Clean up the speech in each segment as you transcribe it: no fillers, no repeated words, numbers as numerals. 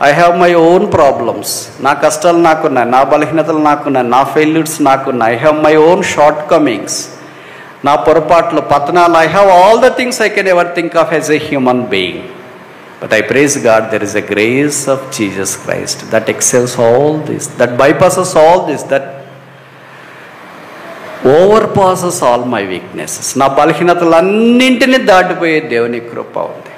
I have my own problems. నా కష్టాలు నాకున్నాయి, నా బలహీనతలు నాకున్నాయి, నా ఫెయిల్యూర్స్ నాకున్నాయి. I have my own shortcomings, నా పొరపాట్లు, పతనాలు. I have all the things I can ever think of as a human being. But I praise God, there is a grace of Jesus Christ that excels all this, that bypasses all this, that overpasses all my weaknesses. నా బలహీనతలన్నింటినీ దాటిపోయే దేవుని కృప ఉంది.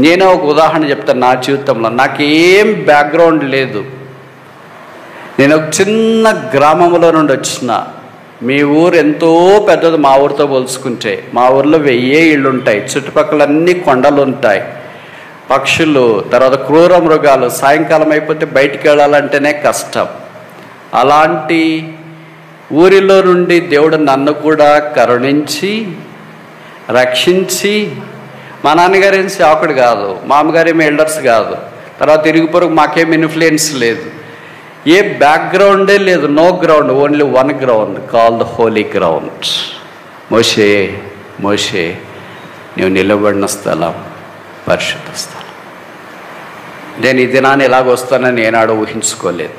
నేను ఒక ఉదాహరణ చెప్తాను. నా జీవితంలో నాకేం బ్యాక్గ్రౌండ్ లేదు. నేను ఒక చిన్న గ్రామంలో నుండి వచ్చిన. మీ ఊరు ఎంతో పెద్దది మా ఊరితో పోల్చుకుంటే. మా ఊరిలో 1000 ఇళ్ళు ఉంటాయి, చుట్టుపక్కల అన్ని కొండలు ఉంటాయి, పక్షులు, తర్వాత క్రూర మృగాలు. సాయంకాలం అయిపోతే బయటికి వెళ్ళాలంటేనే కష్టం. అలాంటి ఊరిలో నుండి దేవుడు నన్ను కూడా కరుణించి రక్షించి, మా నాన్నగారు ఏం సేవకుడు కాదు, మా అమ్మగారు ఏమి ఎల్డర్స్ కాదు, తర్వాత ఇరుగు పొరుగు మాకేం ఇన్ఫ్లుయెన్స్ లేదు, ఏ బ్యాక్గ్రౌండే లేదు. No ground, only one ground called holy ground. మోషే మోషే నీవు నిలబడిన స్థలం పరిశుద్ధ స్థలం. నేను ఈ దినాన్ని ఎలాగొస్తానని ఏనాడు ఊహించుకోలేదు.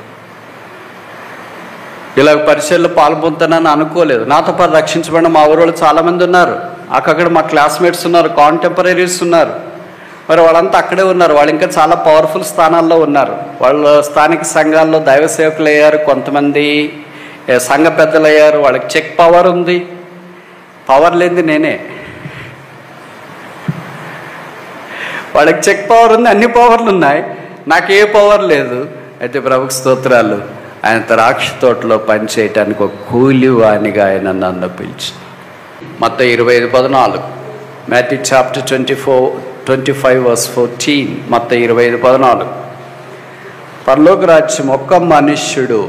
ఇలాగ పరిచయలో పాల్పొందుతానని అనుకోలేదు. నాతో పాటు రక్షించబడిన మా ఊరోళ్ళు చాలామంది ఉన్నారు. అక్కడ మా క్లాస్మేట్స్ ఉన్నారు, కాంటెంపరీస్ ఉన్నారు. మరి వాళ్ళంతా అక్కడే ఉన్నారు. వాళ్ళు ఇంకా చాలా పవర్ఫుల్ స్థానాల్లో ఉన్నారు. వాళ్ళు స్థానిక సంఘాల్లో దైవ సేవకులు అయ్యారు, కొంతమంది సంఘ పెద్దలు అయ్యారు. వాళ్ళకి చెక్ పవర్ ఉంది. పవర్ లేనిది నేనే. వాళ్ళకి చెక్ పవర్ ఉంది, అన్ని పవర్లు ఉన్నాయి, నాకే పవర్ లేదు. అయితే ప్రభుకు స్తోత్రాలు. ఆయన ద్రాక్ష తోటలో పనిచేయటానికి ఒక కూలివానిగా ఆయన నన్ను పిలిచి. మత్తయి 25:14, మాథ్యూ చాప్టర్ 25:14, మత్తయి 25:14. పరలోక రాజ్యం ఒక్క మనుష్యుడు,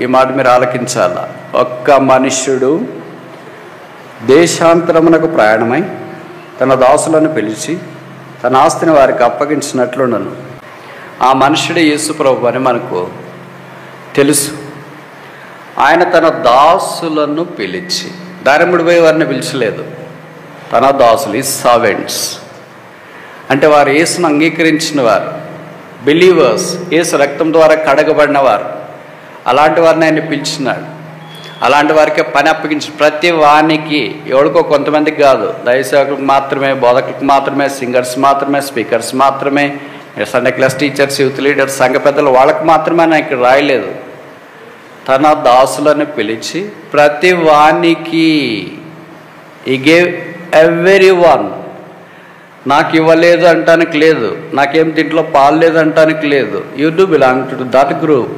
ఈ మాట మీరు ఆలకించాలా, ఒక్క మనుష్యుడు దేశాంతరమునకు ప్రయాణమై తన దాసులను పిలిచి తన ఆస్తిని వారికి అప్పగించినట్లుండను. ఆ మనుషుడే యేసు ప్రభు అని మనకు తెలుసు. ఆయన తన దాసులను పిలిచి, దారిముడి పోయి వారిని పిలిచలేదు. తన దాసులు, ఈ సర్వెంట్స్ అంటే వారు యేసును అంగీకరించిన వారు, బిలీవర్స్, యేసు రక్తం ద్వారా కడగబడిన వారు. అలాంటి వారిని ఆయన పిలిచినాడు. అలాంటి వారికి పని అప్పగించి ప్రతి వానికి, ఎవరికో కొంతమందికి కాదు, దైవసేవకులకు మాత్రమే, బోధకులకు మాత్రమే, సింగర్స్ మాత్రమే, స్పీకర్స్ మాత్రమే, Sunday class teachers, youth leaders, సంఘ పెద్దలు, వాళ్ళకి మాత్రమే ఆయన ఇక్కడ రాయలేదు. తన దాసులను పిలిచి ప్రతి వానికి, ఈ గేవ్ ఎవ్రీ వన్. నాకు ఇవ్వలేదు అంటానికి లేదు, నాకేం దీంట్లో పాలు లేదు అంటానికి లేదు. You do belong to that group.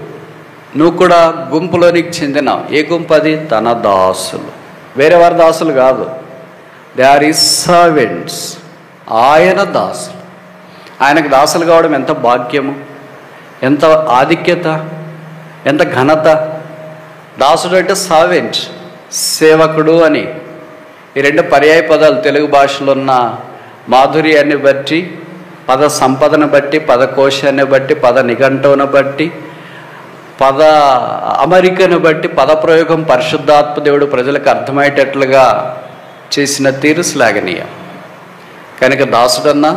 నువ్వు కూడా గుంపులోనికి చెందినావు. ఏ గుంపు అది? తన దాసులు. వేరే వారి దాసులు కాదు. They are his servants. ఆయన దాసులు. ఆయనకు దాసులు కావడం ఎంత భాగ్యము, ఎంత ఆధిక్యత, ఎంత ఘనత. దాసుడు అంటే సర్వెంట్, సేవకుడు అని. ఈ రెండు పర్యాయ పదాలు తెలుగు భాషలో ఉన్న మాధుర్యాన్ని బట్టి, పద సంపదను బట్టి, పద కోశాన్ని బట్టి, పద నిఘంటువును బట్టి, పద అమరికను బట్టి, పదప్రయోగం పరిశుద్ధాత్మ దేవుడు ప్రజలకు అర్థమయ్యేటట్లుగా చేసిన తీరు శ్లాఘనీయం. కనుక దాసుడన్నా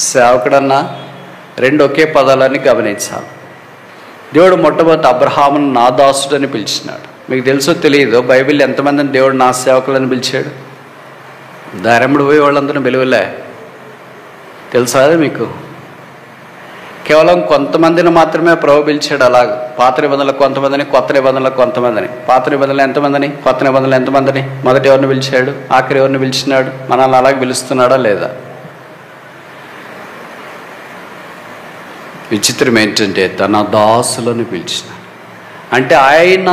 సేవకుడన్నా రెండు ఒకే పదాలని గమనించాలి. దేవుడు మొట్టమొదటి అబ్రహామును నా దాసుడని పిలిచినాడు. మీకు తెలుసో తెలియదు, బైబిల్ ఎంతమందిని దేవుడు నా సేవకులని పిలిచాడు? దారిముడు పోయి వాళ్ళందరూ పిలువలే. తెలుసా మీకు? కేవలం కొంతమందిని మాత్రమే ప్రభు పిలిచాడు. అలాగ పాత నిబంధనలు కొంతమందిని, కొత్త నిబంధనలు కొంతమందిని. పాత నిబంధనలు ఎంతమందిని, కొత్త నిబంధనలు ఎంతమందిని? మొదటి ఎవరిని పిలిచాడు, ఆఖరి ఎవరిని పిలిచినాడు? మనల్ని అలాగే పిలుస్తున్నాడా లేదా? విచిత్రం ఏంటంటే తన దాసులను పిలిచినాడు. అంటే ఆయన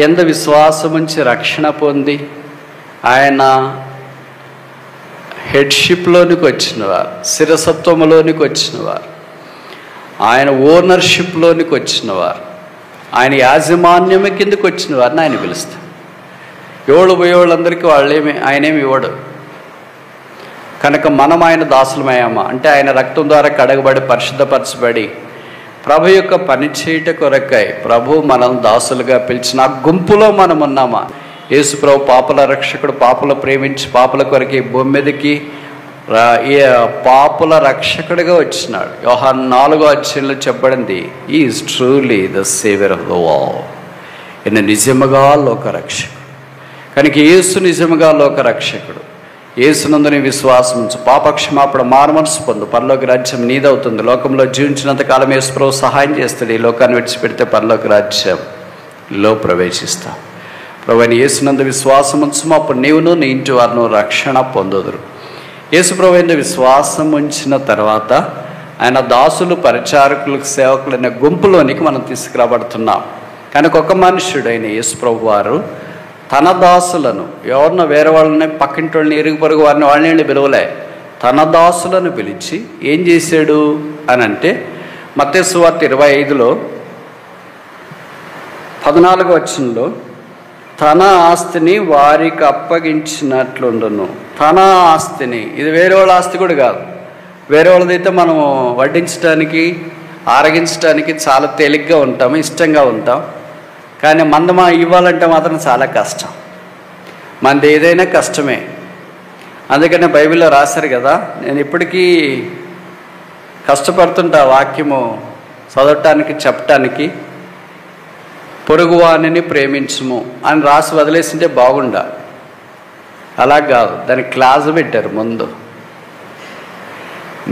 ఎంత విశ్వాసం ఉంచి రక్షణ పొంది ఆయన హెడ్షిప్లోనికి వచ్చినవారు, శిరసత్వంలోనికి వచ్చినవారు, ఆయన ఓనర్షిప్లోనికి వచ్చినవారు, ఆయన యాజమాన్యం కిందకి వచ్చిన వారిని ఆయన పిలుస్తారు. ఎవడు పోయేవాళ్ళందరికీ ఆయనేమి ఇవ్వడు. కనుక మనం ఆయన దాసులమయ్యామా అంటే ఆయన రక్తం ద్వారా కడగబడి పరిశుద్ధపరచబడి ప్రభు యొక్క పని చేయట కొరకై ప్రభు మనల్ని దాసులుగా పిలిచిన ఆ గుంపులో మనం ఉన్నామా? యేసు ప్రభు పాపల రక్షకుడు, పాపల ప్రేమించి పాపల కొరకి భూమి మీదకి ఈ పాపుల రక్షకుడిగా వచ్చినాడు. యోహాను 4వ అధ్యాయంలో చెప్పబడింది, is truly the saviour of the world. ఈయన నిజముగా లోకరక్షకుడు. కనుక యేసు నిజముగా లోకరక్షకుడు. యేసునందు నీ విశ్వాసం ఉంచు, పాపక్షమాపణ మారుమనసు పొందు, పరలోక రాజ్యం నీదవుతుంది. లోకంలో జీవించినంత కాలం యేసు ప్రభువు సహాయం చేస్తాడు. ఈ లోకాన్ని విడిచిపెడితే పరలోక రాజ్యంలో ప్రవేశిస్తావు. ప్రభువైన యేసునందు విశ్వాసం ఉంచుము, అప్పుడు నీవును నీ ఇంటి వారును రక్షణ పొందుదురు. యేసు ప్రభువైన విశ్వాసం ఉంచిన తర్వాత ఆయన దాసులు, పరిచారకులకు, సేవకులైన గుంపులోనికి మనం తీసుకురాబడుతున్నాం. కనుక ఒక మనుష్యుడైన యేసు ప్రభు వారు తన దాసులను, ఎవరినో వేరే వాళ్ళని, పక్కింటి వాళ్ళని, ఇరుగు పొరుగు వారిని, వాళ్ళని పిలువలే, తన దాసులను పిలిచి ఏం చేశాడు అని అంటే, మత్తయి సువార్త 25లో 14వ వచనంలో తన ఆస్తిని వారికి అప్పగించినట్లుండును. తన ఆస్తిని, ఇది వేరే వాళ్ళ ఆస్తి కూడా కాదు. వేరే వాళ్ళదైతే మనం వడ్డించడానికి, ఆరగించడానికి చాలా తేలిగ్గా ఉంటాము, ఇష్టంగా ఉంటాం. కానీ మందమా ఇవ్వాలంటే మాత్రం చాలా కష్టం. మనది ఏదైనా కష్టమే. అందుకనే బైబిల్లో రాశారు కదా, నేను ఇప్పటికీ కష్టపడుతుంటా వాక్యము చదవటానికి, చెప్పటానికి. పొరుగువాణిని ప్రేమించుము అని రాసి వదిలేసింటే బాగుండా. అలా కాదు, దానికి క్లాస్ పెట్టారు ముందు.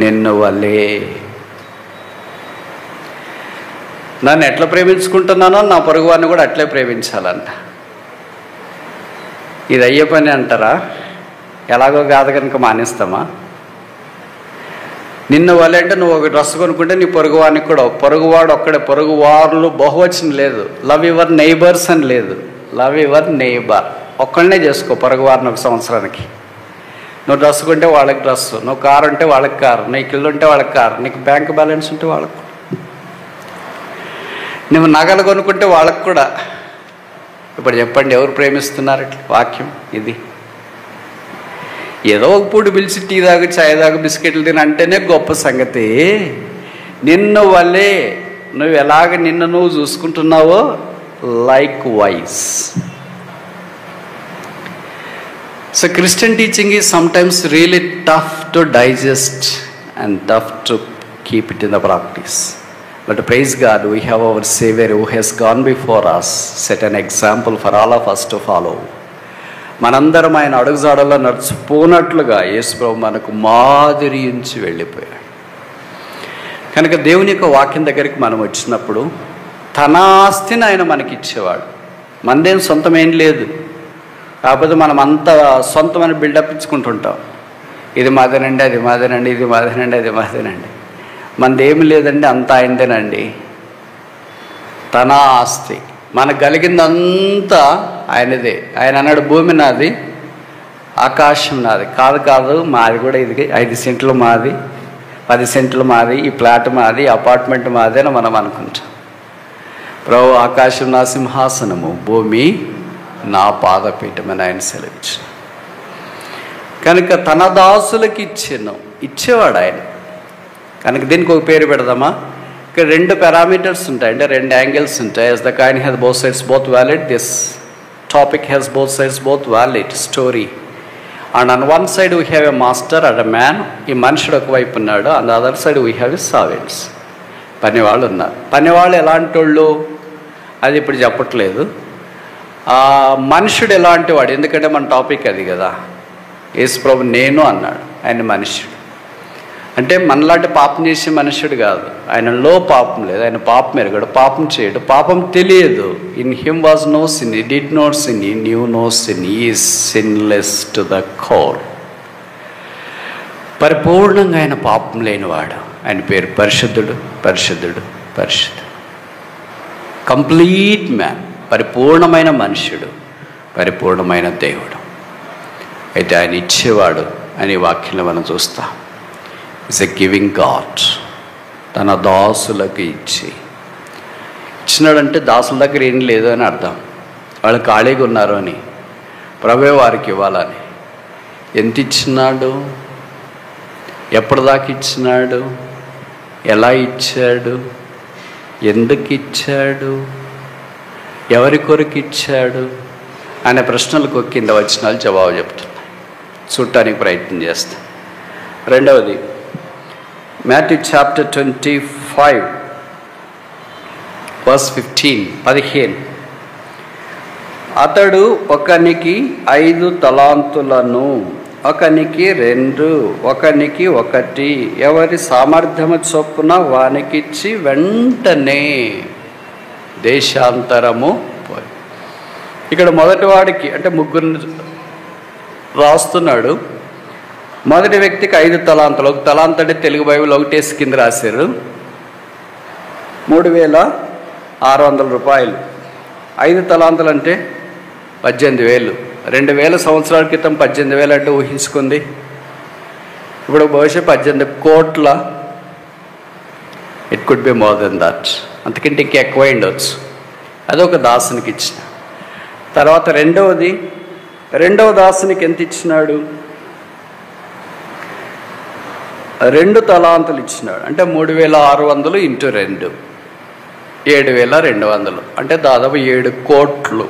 నిన్ను వల్లే నన్ను ఎట్లా ప్రేమించుకుంటున్నానో నా పొరుగువాడిని కూడా అట్లే ప్రేమించాలంట. ఇది అయ్యే పని అంటారా? ఎలాగో కాదు కనుక మానేస్తామా? నిన్ను వల్లే అంటే నువ్వు ఒక డ్రెస్ కొనుక్కుంటే నీ పొరుగువానికి కూడా, పొరుగువాడు ఒక్కడే, పొరుగువారులు బహువచనం లేదు. లవ్ యువర్ నైబర్స్ అని లేదు, లవ్ యువర్ నైబర్. ఒక్కడనే చేసుకో పొరుగువారిని ఒక సంవత్సరానికి. నువ్వు డ్రెస్ కొంటే వాళ్ళకి డ్రెస్సు, నువ్వు కారు ఉంటే వాళ్ళకి కారు, నీకు ఇల్లు ఉంటే వాళ్ళకి కారు, నీకు బ్యాంక్ బ్యాలెన్స్ ఉంటే వాళ్ళకు, నువ్వు నగలు కొనుక్కుంటే వాళ్ళకు కూడా. ఇప్పుడు చెప్పండి, ఎవరు ప్రేమిస్తున్నారు ఇట్లా? వాక్యం ఇది. ఏదో ఒక పూట పిలిచి టీ దాకా, చాయ్ దాకా, బిస్కెట్లు తిని అంటేనే గొప్ప సంగతి. నిన్ను వల్లే నువ్వు ఎలాగ నిన్ను నువ్వు చూసుకుంటున్నావో likewise. So Christian teaching is sometimes really tough to digest and tough to keep it in the practice. But praise God, we have our Savior who has gone before us, set an example for all of us to follow. మనందరం ఆయన అడుగుజాడల్లో నడుచుపోనట్లుగా యేసు ప్రభు మనకు మాదిరి ఉంచి వెళ్ళిపోయాడు. కనుక దేవుని యొక్క వాక్యం దగ్గరికి మనం వచ్చినప్పుడు తన ఆస్తిని ఆయన మనకిచ్చేవాడు. మనదేం సొంతమేం లేదు. కాకపోతే మనం అంతా సొంతమని బిల్డప్ ఇచ్చుకుంటుంటాం. ఇది మాదేనండి, అది మాదేనండి, ఇది మాదేనండి, అది మాదేనండి. మనదేమి లేదండి, అంతా ఆయనదేనండి. తన ఆస్తి మనకు కలిగిందంతా ఆయనదే. ఆయన అన్నాడు, భూమి నాది, ఆకాశం నాది. కాదు కాదు, మాది కూడా ఇది. 5 సెంట్లు మాది, 10 సెంట్లు మాది, ఈ ప్లాట్ మాది, అపార్ట్మెంట్ మాది అని మనం అనుకుంటాం. ప్రభు, ఆకాశం నా సింహాసనము, భూమి నా పాదపీఠమని ఆయన సెలవిచ్చు. కనుక తన దాసులకి ఇచ్చేవాడు ఆయన. కనుక దీనికి ఒక పేరు పెడదామా? ఇక్కడ 2 పారామీటర్స్ ఉంటాయి, అంటే 2 యాంగిల్స్ ఉంటాయి. As the coin has both sides both valid, this topic has both sides both valid story. And on one side we have a master and a man. ఈ మనుషుడు ఒకవైపు ఉన్నాడు. On the other side we have a servants. పనివాళ్ళు ఉన్నారు. పనివాళ్ళు ఎలాంటి వాళ్ళు అది ఇప్పుడు చెప్పట్లేదు. మనుషుడు ఎలాంటి వాడు, ఎందుకంటే మన టాపిక్ అది కదా. యేసు ప్రభు నేను అన్నాడు, ఆయన మనుష్యుడు. అంటే మనలాంటి పాపం చేసే మనుష్యుడు కాదు. ఆయనలో పాపం లేదు, ఆయన పాపం ఎరగడు, పాపం చేయడు, పాపం తెలియదు. In him was no sin, he did not sin, he knew no sin, he is sinless to the core. పరిపూర్ణంగా ఆయన పాపం లేనివాడు. ఆయన పేరు పరిశుద్ధుడు, పరిశుద్ధుడు, పరిశుద్ధుడు. కంప్లీట్ మ్యాన్, పరిపూర్ణమైన మనుష్యుడు, పరిపూర్ణమైన దేవుడు. అయితే ఆయన ఇచ్చేవాడు అనే వాక్యంలో మనం చూస్తాం. It's a giving God. తన దాసులకు ఇచ్చినాడంటే దాసుల దగ్గర ఏం లేదు అని అర్థం. వాళ్ళు ఖాళీగా ఉన్నారు అని, ప్రభువే వారికి ఇవ్వాలని. ఎంత ఇచ్చినాడు, ఎప్పటిదాకా ఇచ్చినాడు, ఎలా ఇచ్చాడు, ఎందుకు ఇచ్చాడు, ఎవరి కొరకు ఇచ్చాడు అనే ప్రశ్నలకు కింద వచనాలు జవాబు చెప్తున్నాయి. చూడటానికి ప్రయత్నం చేస్తాం. రెండవది మాథ్యూ చాప్టర్ 25 verse 15. అతడు ఒకనికి 5 తలాంతులను, ఒకనికి 2, ఒకనికి 1, ఎవరి సామర్థ్యము చొప్పున వానికిచ్చి వెంటనే దేశాంతరము పోయి. ఇక్కడ మొదటి వాడికి అంటే ముగ్గురిని రాస్తున్నాడు. మొదటి వ్యక్తికి 5 తలాంతులు. ఒక తలాంత అంటే తెలుగు బైబిల్ ఒకటేసి కింద రాశారు. 3,600 రూపాయలు. 5 తలాంతులు అంటే 18,000. 2,000 సంవత్సరాల క్రితం 18,000 అంటే ఊహించుకుంది. ఇప్పుడు బహుశా 18 కోట్ల, it could be more than that, అంతకంటే ఇంకా ఎక్కువ ఉండొచ్చు. అదొక దాసునికి ఇచ్చిన. తర్వాత రెండవ దాసునికి ఎంత ఇచ్చినాడు? 2 తలాంతులు ఇచ్చినాడు. అంటే 3,600 ఇంటూ 2, 7,200, అంటే దాదాపు 7 కోట్లు.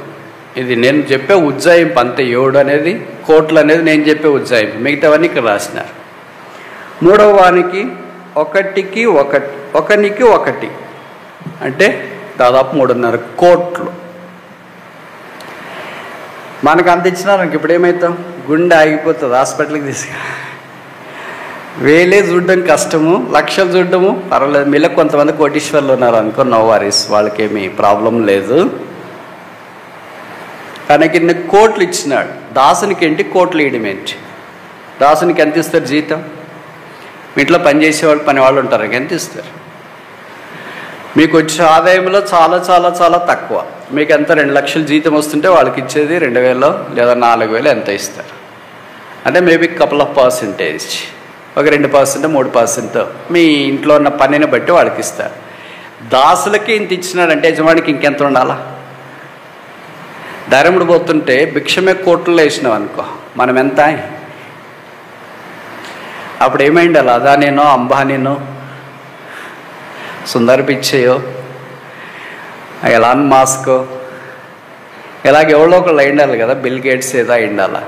ఇది నేను చెప్పే ఉజ్జాయింపు అంతే. 7 అనేది కోట్లు అనేది నేను చెప్పే ఉజ్జాయింపు, మిగతావన్నీ ఇక్కడ రాసినారు. మూడవ వానికి ఒకనికి 1 అంటే దాదాపు 3.5 కోట్లు. మనకు అంత ఇచ్చినారు ఇంక ఇప్పుడు ఏమవుతాం? గుండె ఆగిపోతుంది, హాస్పిటల్కి తీసుకు. వేలే చూడడం కష్టము, లక్షలు చూడడము పర్వాలేదు. మీలో కొంతమంది కోటీశ్వర్లు ఉన్నారు అనుకో, నో వరీస్, వాళ్ళకేమీ ప్రాబ్లం లేదు. తనకి ఇన్ని కోట్లు ఇచ్చినాడు. దాసునికి ఏంటి కోట్లు ఇవ్వడం ఏంటి? దాసునికి ఎంత ఇస్తారు జీతం? మీ ఇంట్లో పనిచేసేవాళ్ళు పని వాళ్ళు ఉంటారు, ఎంత ఇస్తారు? మీకు వచ్చే ఆదాయంలో చాలా చాలా చాలా తక్కువ. మీకు ఎంత 2 లక్షలు జీతం వస్తుంటే వాళ్ళకి ఇచ్చేది 2,000 లేదా 4,000 ఎంత ఇస్తారు? అంటే మేబీ కపుల్ ఆఫ్ పర్సెంటేజ్, ఒక 2%, 3% మీ ఇంట్లో ఉన్న పనిని బట్టి వాళ్ళకి ఇస్తారు. దాసులకి ఇంత ఇచ్చినాడంటే యజమానికి ఇంకెంత ఉండాలా? ధరముడు పోతుంటే భిక్షమే కోట్లు వేసినావు అనుకో, మనం ఎంత? అప్పుడు ఏమైంది? అలా అదానేనో, అంబానీనో, సుందర్ పిచ్చయో, ఎలాన్ మాస్కో, ఇలాగ ఎవరో ఒకళ్ళు అయిండాలి కదా, బిల్ గేట్స్ ఏదో అయిండాలా.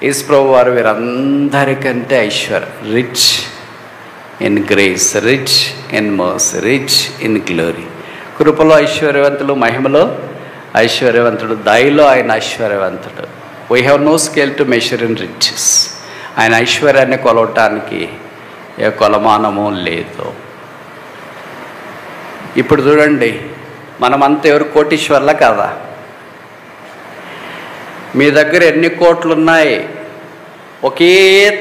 యేసు ప్రభు వారు వీరందరికంటే rich in grace, rich in mercy, rich in glory. కృపలో ఐశ్వర్యవంతులు, మహిమలో ఐశ్వర్యవంతుడు, దయలో ఆయన ఐశ్వర్యవంతుడు. We have no scale to measure in riches. ఆయన ఐశ్వర్యాన్ని కొలవటానికి ఏ కొలమానము లేదు. ఇప్పుడు చూడండి, మనమంతా ఎవరు కోటీశ్వర్లా కాదా? మీ దగ్గర ఎన్ని కోట్లు ఉన్నాయి? ఒకే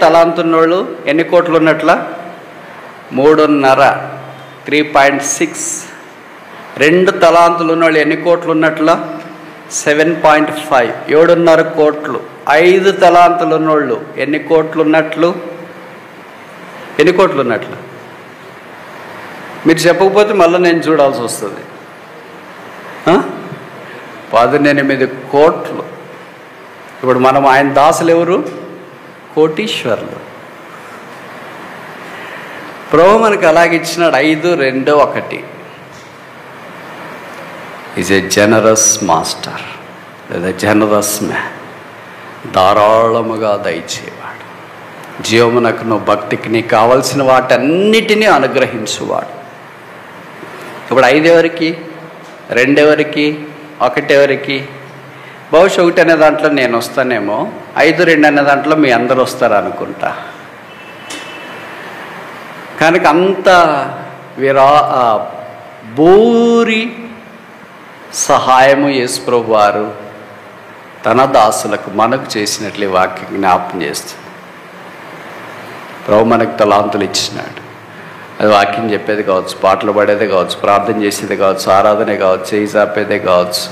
తలాంతున్నోళ్ళు ఎన్ని కోట్లు ఉన్నట్ల? 3.5, 3.6. 2 తలాంతులు ఉన్నవాళ్ళు ఎన్ని కోట్లు ఉన్నట్ల? 7.5, 7.5 కోట్లు. 5 తలాంతులు ఉన్నోళ్ళు ఎన్ని కోట్లు ఉన్నట్లు? ఎన్ని కోట్లు ఉన్నట్లు? మీరు చెప్పకపోతే మళ్ళీ నేను చూడాల్సి వస్తుంది. 18 కోట్లు. ఇప్పుడు మనం ఆయన దాసులు ఎవరు? కోటీశ్వర్లు. ప్రభు మనకు అలాగే ఇచ్చినాడు. 5, 2, 1. ఈజ్ ఎ జనరస్ మాస్టర్ లేదా జనరస్ మ్యాన్. ధారాళముగా దయచేవాడు. జీవమునకును భక్తికి నీకు కావలసిన వాటన్నిటినీ అనుగ్రహించువాడు. ఇప్పుడు 5 ఎవరికి? 2 ఎవరికి? 1 ఎవరికి? బహుశా 1 అనే దాంట్లో నేను వస్తానేమో, 5, 2 అనే దాంట్లో మీ అందరు వస్తారు అనుకుంటా. కనుక అంత భూరి సహాయము యేసు ప్రభు వారు తన దాసులకు మనకు చేసినట్లు వాక్యం జ్ఞాపకం చేస్తుంది. ప్రభు మనకు తలాంతులు ఇచ్చినాడు. అది వాక్యం చెప్పేది కావచ్చు, పాటలు పాడేదే కావచ్చు, ప్రార్థన చేసేదే కావచ్చు, ఆరాధనే కావచ్చు, చేయి చాపేదే కావచ్చు,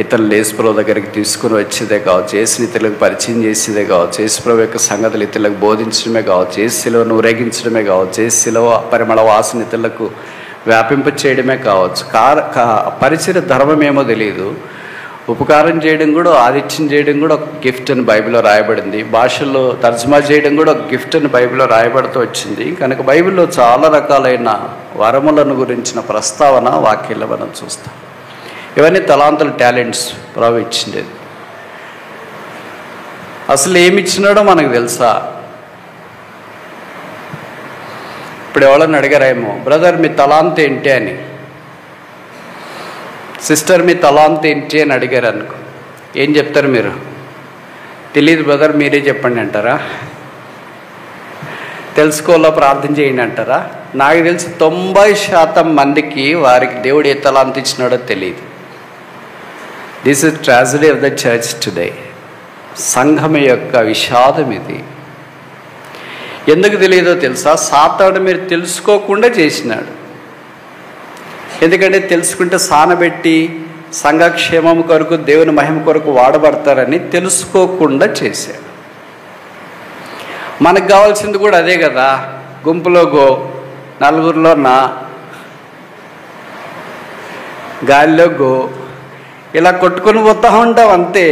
ఇతరులు యేసుప్రభు దగ్గరికి తీసుకుని వచ్చేదే కావచ్చు, యేసుని ఇతరులకు పరిచయం చేసేదే కావచ్చు, యేసుప్రభు యొక్క సంగతులు ఇతరులకు బోధించడమే కావచ్చు, యేసు శిలువను ఊరేగించడమే కావచ్చు, యేసు శిలువ పరిమళ వాసన ఇతరులకు వ్యాపింప చేయడమే కావచ్చు. పరిచయ ధర్మం ఏమో తెలియదు. ఉపకారం చేయడం కూడా, ఆదిత్యం చేయడం కూడా ఒక గిఫ్ట్ అని బైబిల్లో రాయబడింది. భాషల్లో తర్జుమా చేయడం కూడా ఒక గిఫ్ట్ అని బైబిల్లో రాయబడుతూ వచ్చింది. కనుక బైబిల్లో చాలా రకాలైన వరములను గురించిన ప్రస్తావన వాక్యాల్లో మనం చూస్తాం. ఇవన్నీ తలాంతుల టాలెంట్స్ ప్రభు ఇచ్చిండేది. అసలు ఏమి ఇచ్చినాడో మనకు తెలుసా? ఇప్పుడు ఎవరన్నా అడిగారేమో, బ్రదర్ మీ తలాంత్ ఏంటి అని, సిస్టర్ మీ తలాంత్ ఏంటి అని అడిగారు అనుకో, ఏం చెప్తారు మీరు? తెలియదు బ్రదర్ మీరే చెప్పండి అంటారా? తెలుసుకోవాలో ప్రార్థన చేయండి అంటారా? నాకు తెలిసి 90% మందికి వారికి దేవుడు ఏ తలాంత్ ఇచ్చినాడో తెలియదు. This is tragedy of the church today. సంఘం యొక్క విషాదం ఇది. ఎందుకు తెలియదో తెలుసా? సాతాను మీరు తెలుసుకోకుండా చేసినాడు. ఎందుకంటే తెలుసుకుంటే సానబెట్టి సంఘక్షేమం కొరకు దేవుని మహిమ కొరకు వాడబడతారని తెలుసుకోకుండా చేశాడు. మనకు కావాల్సింది కూడా అదే కదా, గుంపులో గో, నలుగురిలో నా, గాలిలో గో, ఇలా కొట్టుకొని పోతా ఉంటాం అంతే.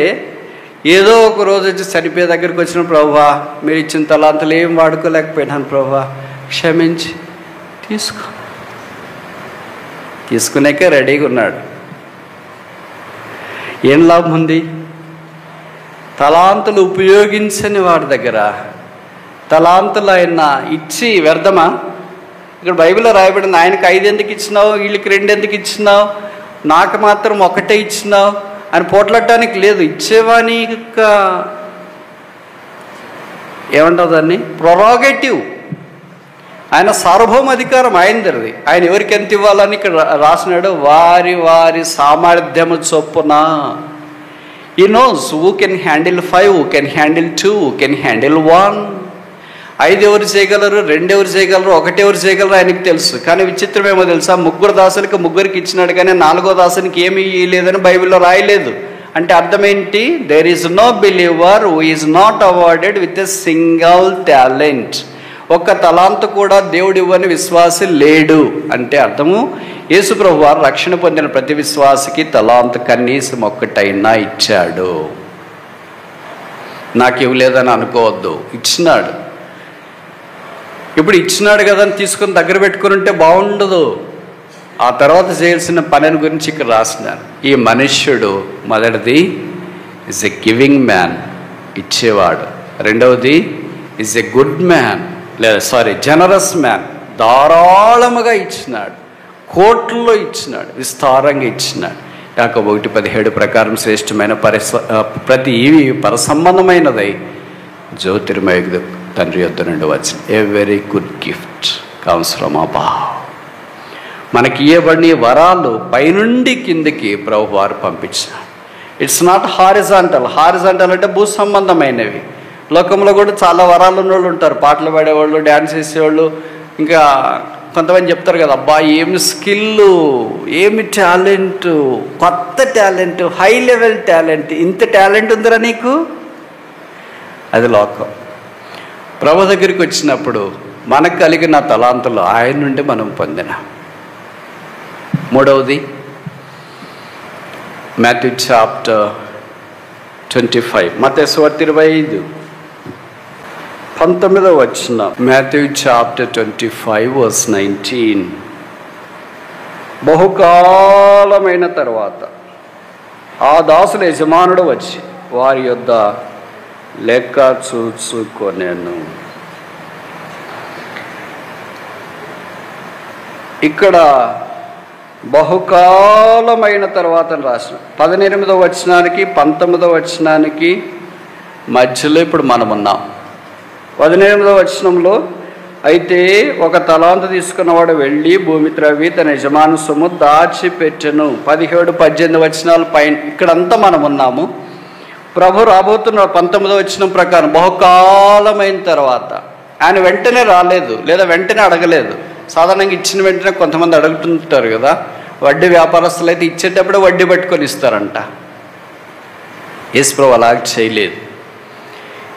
ఏదో ఒక రోజు వచ్చి చనిపోయే దగ్గరికి వచ్చిన, ప్రభువా మీరు ఇచ్చిన తలాంతులు ఏం వాడుకోలేకపోయినాను ప్రభువా క్షమించి తీసుకునేకే రెడీగా ఉన్నాడు. ఏం లాభం ఉంది? తలాంతులు ఉపయోగించని వాడి దగ్గర తలాంతులు ఆయన ఇచ్చి వ్యర్థమా? ఇక్కడ బైబిల్లో రాయబడింది, ఆయనకు 5 ఎందుకు ఇచ్చినావు, వీళ్ళకి 2 ఎందుకు ఇచ్చినావు, నాకు మాత్రం 1 ఇచ్చినావు అని పోట్లాడటానికి లేదు. ఇచ్చేవాని యొక్క ఏమంటారు దాన్ని, ప్రొరాగేటివ్. ఆయన సార్వభౌమ అధికారం ఆయనది. ఆయన ఎవరికి ఎంత ఇవ్వాలని ఇక్కడ రాసినాడు, వారి వారి సామర్థ్యము చొప్పున. He knows who can handle 5, who can handle 2, who can handle 1. 5 ఎవరు చేయగలరు, 2 ఎవరు చేయగలరు, 1 ఎవరు చేయగలరు ఆయనకి తెలుసు. కానీ విచిత్రం ఏమో తెలుసా, 3 దాసులకి 3 ఇచ్చినాడు కానీ 4వ దాసునికి ఏమి ఇవ్వలేదని బైబిల్లో రాయలేదు. అంటే అర్థం ఏంటి? There is no believer who is not awarded with a single talent. 1 తలాంతు కూడా దేవుడు ఇవ్వని విశ్వాసి లేడు. అంటే అర్థము, యేసు ప్రభు వారు రక్షణ పొందిన ప్రతి విశ్వాసికి తలాంతు కనీసం 1 ఇచ్చాడు. నాకు ఇవ్వలేదని అనుకోవద్దు, ఇచ్చినాడు. ఇప్పుడు ఇచ్చినాడు కదా అని తీసుకొని దగ్గర పెట్టుకుని ఉంటే బాగుండదు. ఆ తర్వాత చేయాల్సిన పనిని గురించి ఇక్కడ రాసినాను. ఈ మనుష్యుడు మొదటిది ఈజ్ ఎ గివింగ్ మ్యాన్, ఇచ్చేవాడు. రెండవది is a good man, generous man, ధారాళముగా ఇచ్చినాడు, కోట్లలో ఇచ్చినాడు, విస్తారంగా ఇచ్చినాడు. యాకోబు 1:17 ప్రకారం శ్రేష్టమైన ప్రతి ఇవి పరసంబంధమైనదై జ్యోతిర్మయ తండ్రి యొద్ద నుండి వచ్చిన a very good gift comes from above. మనకి ఇవ్వబడిన వరాలు పైనుండి కిందికి ప్రభు వారు పంపించినాడు. It's not horizontal. హారిజాంటల్ అంటే భూ సంబంధమైనవి. లోకంలో కూడా చాలా వరాలు ఉన్నోళ్ళు ఉంటారు, పాటలు పాడేవాళ్ళు, డ్యాన్స్ చేసేవాళ్ళు, ఇంకా కొంతమంది చెప్తారు కదా, అబ్బా ఏమి స్కిల్, ఏమి టాలెంట్, కొత్త టాలెంట్, హై లెవెల్ టాలెంట్, ఇంత టాలెంట్ ఉందిరా నీకు. అది లోకం. ప్రభు దగ్గరికి వచ్చినప్పుడు మనకు కలిగిన తలాంతులు ఆయన నుండి మనం పొందిన. మూడవది మాథ్యూ చాప్టర్ 25, మత్తయి సువార్త 25:19 వచనం. Matthew chapter 25 verse 19. బహుకాలమైన తర్వాత ఆ దాసుల యజమానుడు వచ్చి వారి యొద్ద లెక్క చూసుకొనెను. ఇక్కడ బహుకాలమైన తర్వాత రాసిన 18వ వచనానికి 19వ వచనానికి మధ్యలో ఇప్పుడు మనం ఉన్నాం. 18వ వచనంలో, అయితే 1 తలాంతు తీసుకున్నవాడు వెళ్ళి భూమి త్రవ్వి తన యజమాను సొమ్ము దాచిపెట్టెను. 17, 18 వచనాలు పైన ఇక్కడంతా మనం ఉన్నాము. ప్రభు రాబోతున్న 19వ వచనం ప్రకారం బహుకాలమైన తర్వాత. ఆయన వెంటనే రాలేదు, లేదా వెంటనే అడగలేదు. సాధారణంగా ఇచ్చిన వెంటనే కొంతమంది అడుగుతుంటారు కదా, వడ్డీ వ్యాపారస్తులు అయితే ఇచ్చేటప్పుడే వడ్డీ పట్టుకొని ఇస్తారంట. యేసు ప్రభు అలా చేయలేదు.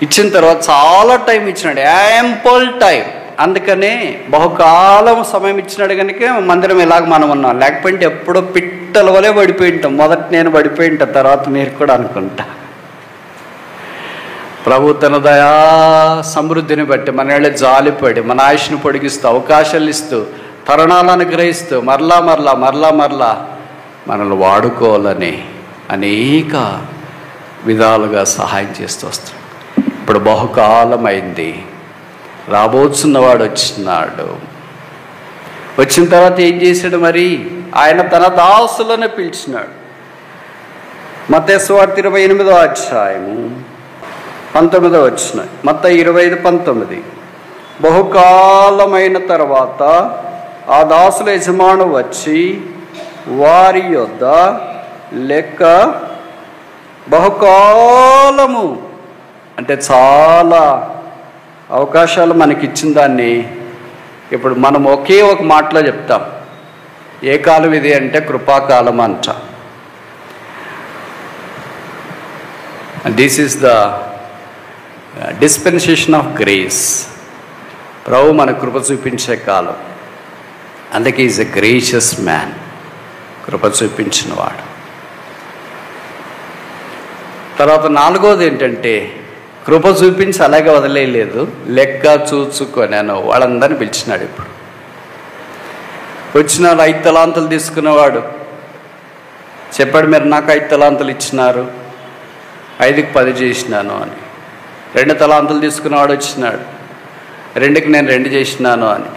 ఇచ్చిన తర్వాత చాలా టైం ఇచ్చినాడు, యాంపుల్ టైం. అందుకనే బహుకాలం సమయం ఇచ్చినాడు కనుక మందిరం ఎలాగ మనం ఉన్నాం. లేకపోతే ఎప్పుడో పిట్టల వలె పడిపోయి ఉంటాం. మొదట నేను పడిపోయి ఉంటా, తర్వాత మీరు కూడా అనుకుంటా. ప్రభు తన దయా సమృద్ధిని బట్టి మన ఏళ్ళ జాలిపడి మన ఆయుష్ను పొడిగిస్తూ, అవకాశాలు ఇస్తూ, తరుణాలను అనుగ్రహిస్తూ మరలా మనల్ని వాడుకోవాలని అనేక విధాలుగా సహాయం చేస్తూ వస్తాడు. ఇప్పుడు బహుకాలం అయింది, రాబోతున్నవాడు వచ్చినాడు. వచ్చిన తర్వాత ఏం చేశాడు మరి? ఆయన తన దాసులను పిలిచినాడు. మత్తయి సువార్త 28వ అధ్యాయము 19వ వచనం. మత్తయి 25:19. బహుకాలమైన తర్వాత ఆ దాసుల యజమాను వచ్చి వారి యొద్ద లెక్క, బహుకాలము అంటే చాలా అవకాశాలు మనకిచ్చిన దాన్ని ఇప్పుడు మనం ఒకే ఒక మాటలో చెప్తాం. ఏ కాలం ఇది అంటే కృపాకాలం అంట. This is the dispensation of grace. ప్రభు మన కృప చూపించే కాలం. అందుకే ఈజ్ ఎ గ్రేషియస్ మ్యాన్, కృప చూపించిన వాడు. తర్వాత 4వది ఏంటంటే కృప చూపించి అలాగే వదిలేయలేదు, లెక్క చూచుకొనాను. వాళ్ళందరినీ పిలిచినాడు. ఇప్పుడు వచ్చిన 5 తలాంతులు తీసుకున్నవాడు చెప్పాడు, మీరు నాకు 5 తలాంతులు ఇచ్చినారు, 5కి 10 చేసినాను అని. 2 తలాంతులు తీసుకున్నవాడు వచ్చినాడు, 2కి నేను 2 చేసినాను అని.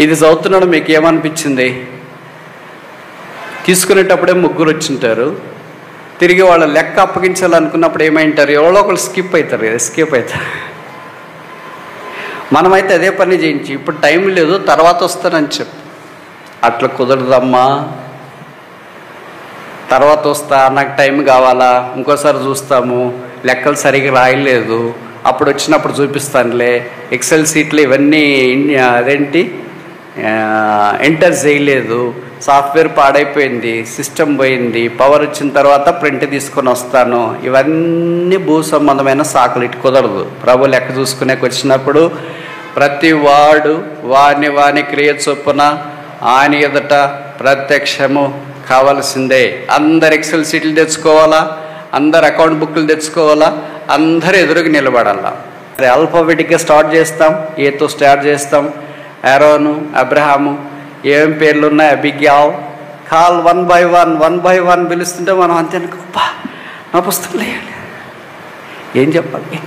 ఇది చదువుతున్నాడు, మీకు ఏమనిపించింది? తీసుకునేటప్పుడే 3 వచ్చింటారు, తిరిగి వాళ్ళ లెక్క అప్పగించాలనుకున్నప్పుడు ఏమైంటారు? ఎవరో ఒకళ్ళు స్కిప్ అవుతారు కదా, ఎస్కేప్ అవుతారు. మనమైతే అదే పని చేయించి ఇప్పుడు టైం లేదు తర్వాత వస్తానని చెప్పు. అట్లా కుదరదమ్మా. తర్వాత వస్తా, నాకు టైం కావాలా, ఇంకోసారి చూస్తాము, లెక్కలు సరిగ్గా రాయలేదు, అప్పుడు వచ్చినప్పుడు చూపిస్తానులే, ఎక్సెల్ సీట్లు ఇవన్నీ అదేంటి ఎంటర్ చేయలేదు, సాఫ్ట్వేర్ పాడైపోయింది, సిస్టమ్ పోయింది, పవర్ వచ్చిన తర్వాత ప్రింట్ తీసుకొని వస్తాను, ఇవన్నీ భూ సంబంధమైన సాకులు. ఇటు కుదరదు. ప్రభు లెక్క చూసుకునేకి వచ్చినప్పుడు ప్రతి వాడు వాని క్రియ చొప్పున ఆయన ఎదుట ప్రత్యక్షము కావాల్సిందే. అందరు ఎక్సెల్ సీట్లు తెచ్చుకోవాలా, అందరు అకౌంట్ బుక్లు తెచ్చుకోవాలా, అందరు ఎదురుగా నిలబడాలా. ఆల్ఫాబెటిక్గా స్టార్ట్ చేస్తాం, ఏతో స్టార్ట్ చేస్తాం. ఆరోను, అబ్రహాము, ఏం పేర్లు ఉన్నాయి, అబిగ్యాల్, కాల్ 1 by 1 పిలుస్తుంటే మనం అంతే అనుకో, నా పుస్తకం లేయాలి, ఏం చెప్పాలి.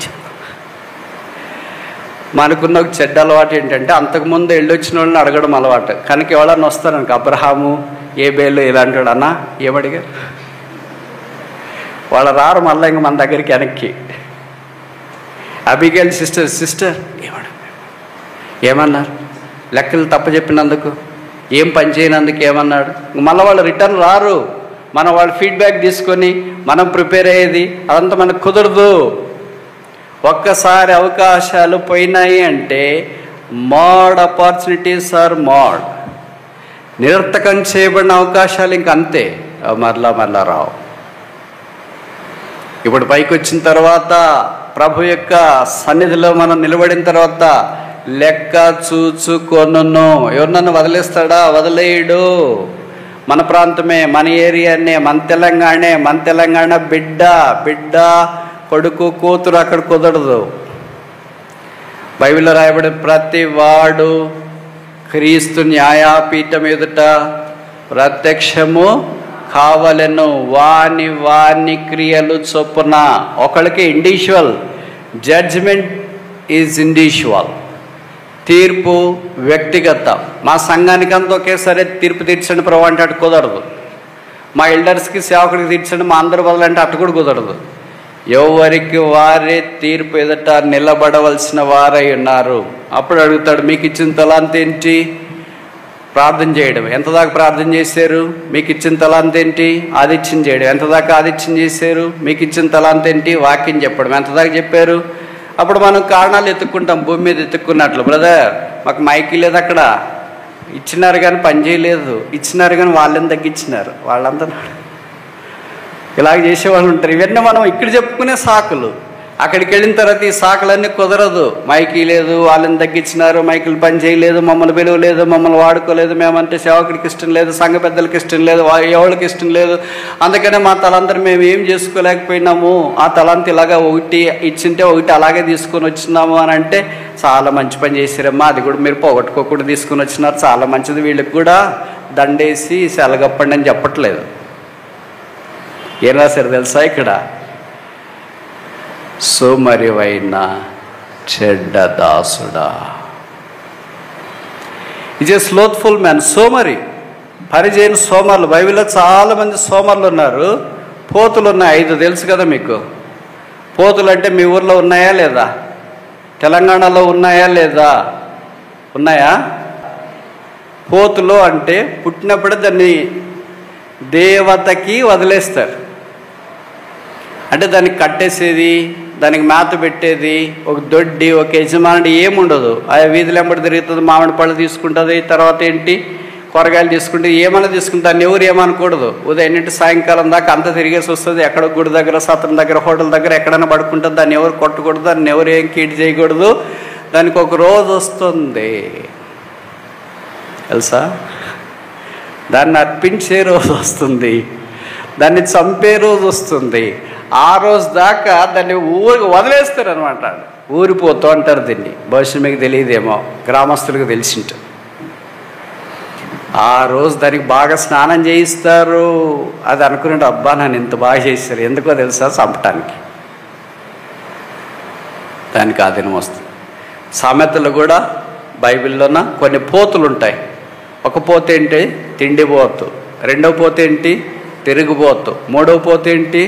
మనకున్న ఒక చెడ్డ అలవాటు ఏంటంటే అంతకుముందు వెళ్ళొచ్చిన వాళ్ళని అడగడం అలవాటు. కనుక ఎవరన్నా వస్తారనుకో, అబ్రహాము, ఏబేలు ఇలాంటాడు, అన్నా ఏమడిగారు? వాళ్ళు రారు మళ్ళీ ఇంక మన దగ్గరికి వెనక్కి. అబిగేల్ సిస్టర్ ఏమన్నారు? లెక్కలు తప్ప చెప్పినందుకు, ఏం పని చేయనందుకు ఏమన్నాడు? మళ్ళీ వాళ్ళు రిటర్న్ రారు. మనం వాళ్ళ ఫీడ్బ్యాక్ తీసుకొని మనం ప్రిపేర్ అయ్యేది అదంతా మనకు కుదరదు. ఒక్కసారి అవకాశాలు పోయినాయి అంటే మోడ్ ఆపర్చునిటీస్ ఆర్ మోడ్. నిరర్థకం చేయబడిన అవకాశాలు ఇంక అంతే, మరలా రావు. ఇప్పుడు పైకి వచ్చిన తర్వాత ప్రభు యొక్క సన్నిధిలో మనం నిలబడిన తర్వాత లెక్క చూచుకొనును. ఎవరినన్ను వదిలేస్తాడా? వదిలేయడు. మన ప్రాంతమే, మన ఏరియానే, మన తెలంగాణ బిడ్డ కొడుకు కూతురు అక్కడ కుదరదు. బైబిల్లో రాయబడి ప్రతి వాడు క్రీస్తు న్యాయపీఠం ఎదుట ప్రత్యక్షము కావలెను, వాని క్రియలు చొప్పున. ఒకళ్ళకి ఇండివిజువల్ జడ్జిమెంట్ ఈజ్ ఇండివిజువల్, తీర్పు వ్యక్తిగత. మా సంఘానికి అంతా ఒకేసారి తీర్పు తీర్చండి ప్రభు అంటే అటు కుదరదు. మా ఎల్డర్స్కి సేవకుడికి తీర్చండి, మా అందరు వదలంటే అటు కూడా కుదరదు. ఎవరికి వారే తీర్పు ఎదుట నిలబడవలసిన వారై ఉన్నారు. అప్పుడు అడుగుతాడు, మీకు ఇచ్చిన తలాంత్ ఏంటి? ప్రార్థన చేయడం. ఎంత దాకా ప్రార్థన చేశారు? మీకు ఇచ్చిన తలాంత్ ఏంటి? ఆదిత్యం చేయడం. ఎంత దాకా ఆదిత్యం చేశారు? మీకు ఇచ్చిన తలాంత్ ఏంటి? వాక్యం చెప్పడం. ఎంత దాకా చెప్పారు? అప్పుడు మనం కారణాలు ఎత్తుక్కుంటాం, భూమి మీద ఎత్తుక్కున్నట్లు. బ్రదర్, మాకు మైకి లేదు, అక్కడ ఇచ్చినారు కానీ పని చేయలేదు, ఇచ్చినారు కానీ వాళ్ళని తగ్గించినారు, వాళ్ళంతా ఇలాగ చేసేవాళ్ళు ఉంటారు. ఇవన్నీ మనం ఇక్కడ చెప్పుకునే సాకులు. అక్కడికి వెళ్ళిన తర్వాత ఈ సాకులన్నీ కుదరదు. మైకి లేదు, వాళ్ళని తగ్గించినారు, మైకులు పని చేయలేదు, మమ్మల్ని పిలువలేదు, మమ్మల్ని వాడుకోలేదు, మేమంటే సేవకుడికి ఇష్టం లేదు, సంఘ పెద్దలకి ఇష్టం లేదు, ఎవరికి ఇష్టం లేదు, అందుకనే మా తలంతరం మేము ఏం చేసుకోలేకపోయినాము, ఆ తలంత ఇలాగా ఒకటి ఇచ్చింటే ఒకటి అలాగే తీసుకొని వచ్చినాము అని అంటే చాలా మంచి పని చేశారమ్మా, అది కూడా మీరు పోగొట్టుకోకుండా తీసుకొని వచ్చినారు, చాలా మంచిది, వీళ్ళకి కూడా దండేసి సెలగప్పండి అని చెప్పట్లేదు. ఏం రాశారు తెలుసా ఇక్కడ? సోమరివైన చెడ్డ దాసుడా. Is a స్లోత్ఫుల్ man. సోమరి, పని చేయని సోమరులు. బైబిల్లో చాలామంది సోమరులు ఉన్నారు. పోతులు ఉన్నాయి 5 తెలుసు కదా మీకు. పోతులు అంటే మీ ఊర్లో ఉన్నాయా లేదా? తెలంగాణలో ఉన్నాయా లేదా? ఉన్నాయా? పోతులు అంటే పుట్టినప్పుడే దాన్ని దేవతకి వదిలేస్తారు. అంటే దానికి కట్టేసేది, దానికి మేత పెట్టేది, ఒక దొడ్డి, ఒక యజమానుడు ఏముండదు. ఆ వీధులు వెంబడి తిరుగుతుంది, మామిడి పళ్ళు తీసుకుంటుంది, తర్వాత ఏంటి కూరగాయలు తీసుకుంటే ఏమైనా తీసుకుంటే దాన్ని ఎవరు ఏమనకూడదు. ఉదయం నుండి సాయంకాలం దాకా అంతా తిరిగేసి వస్తుంది. ఎక్కడ గుడి దగ్గర, సత్రం దగ్గర, హోటల్ దగ్గర ఎక్కడైనా పడుకుంటుంది. దాన్ని ఎవరు కొట్టకూడదు, దాన్ని ఎవరు ఏం కీడు చేయకూడదు. దానికి ఒక రోజు వస్తుంది తెలుసా? దాన్ని అర్పించే రోజు వస్తుంది, దాన్ని చంపే రోజు వస్తుంది. ఆ రోజు దాకా దాన్ని ఊరికి వదిలేస్తారు అనమాట. ఊరిపోతూ అంటారు దీన్ని. బహుశా మీకు తెలియదేమో, గ్రామస్తులకు తెలిసింటారు. ఆ రోజు దానికి బాగా స్నానం చేయిస్తారు. అది అనుకున్నాడు, అబ్బా నన్ను ఇంత బాగా చేయిస్తారు. ఎందుకో తెలుసా? చంపటానికి. దానికి ఆ దినం వస్తుంది. సామెతలు కూడా బైబిల్లోన కొన్ని పోతులు ఉంటాయి. ఒక పోత ఏంటి? తిండిపోతు. రెండవ పోత ఏంటి? తిరుగుబోతు. మూడవ పోత ఏంటి?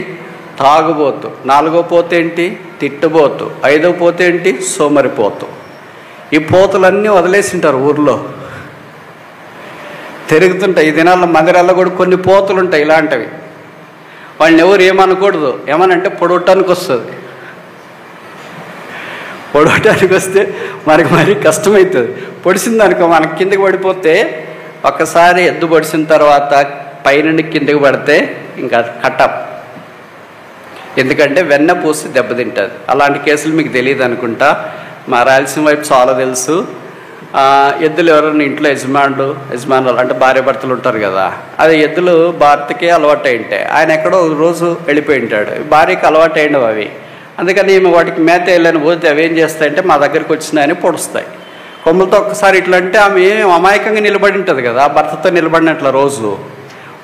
తాగుబోతు. నాలుగో పోత ఏంటి? తిట్టుబోతు. ఐదవ పోత ఏంటి? సోమరిపోతు. ఈ పోతులన్నీ వదిలేసింటారు ఊర్లో, తిరుగుతుంటాయి. ఈ దినాల్లో మందిరాల్లో కూడా కొన్ని పోతులు ఉంటాయి ఇలాంటివి. వాళ్ళని ఎవరు ఏమనకూడదు. ఏమనంటే పొడవటానికి వస్తుంది. పొడవటానికి వస్తే మనకి మరీ కష్టమవుతుంది. పొడిచిందనుకో మనకి కిందకి పడిపోతే, ఒక్కసారి ఎద్దు పొడిచిన తర్వాత పైనుండి కిందకి పడితే ఇంకా కట్టప్. ఎందుకంటే వెన్న పూసి దెబ్బతింటుంది. అలాంటి కేసులు మీకు తెలియదు అనుకుంటా. మా రాయలసీమ వైపు చాలా తెలుసు. ఎద్దులు ఎవరైనా ఇంట్లో యజమానులు అంటే భార్య భర్తలు ఉంటారు కదా, అది ఎద్దులు భర్తకే అలవాటు అయి ఉంటాయి. ఆయన ఎక్కడో రోజు వెళ్ళిపోయి ఉంటాడు, భార్యకి అలవాటు అయినవి అవి. అందుకని వాటికి మేత వెళ్ళని పోతే అవి ఏం చేస్తాయంటే మా దగ్గరికి వచ్చినాయని పొడుస్తాయి కొమ్ములతో. ఒక్కసారి ఇట్లా అంటే ఆమె అమాయకంగా నిలబడి ఉంటుంది కదా, భర్తతో నిలబడినట్లు రోజు.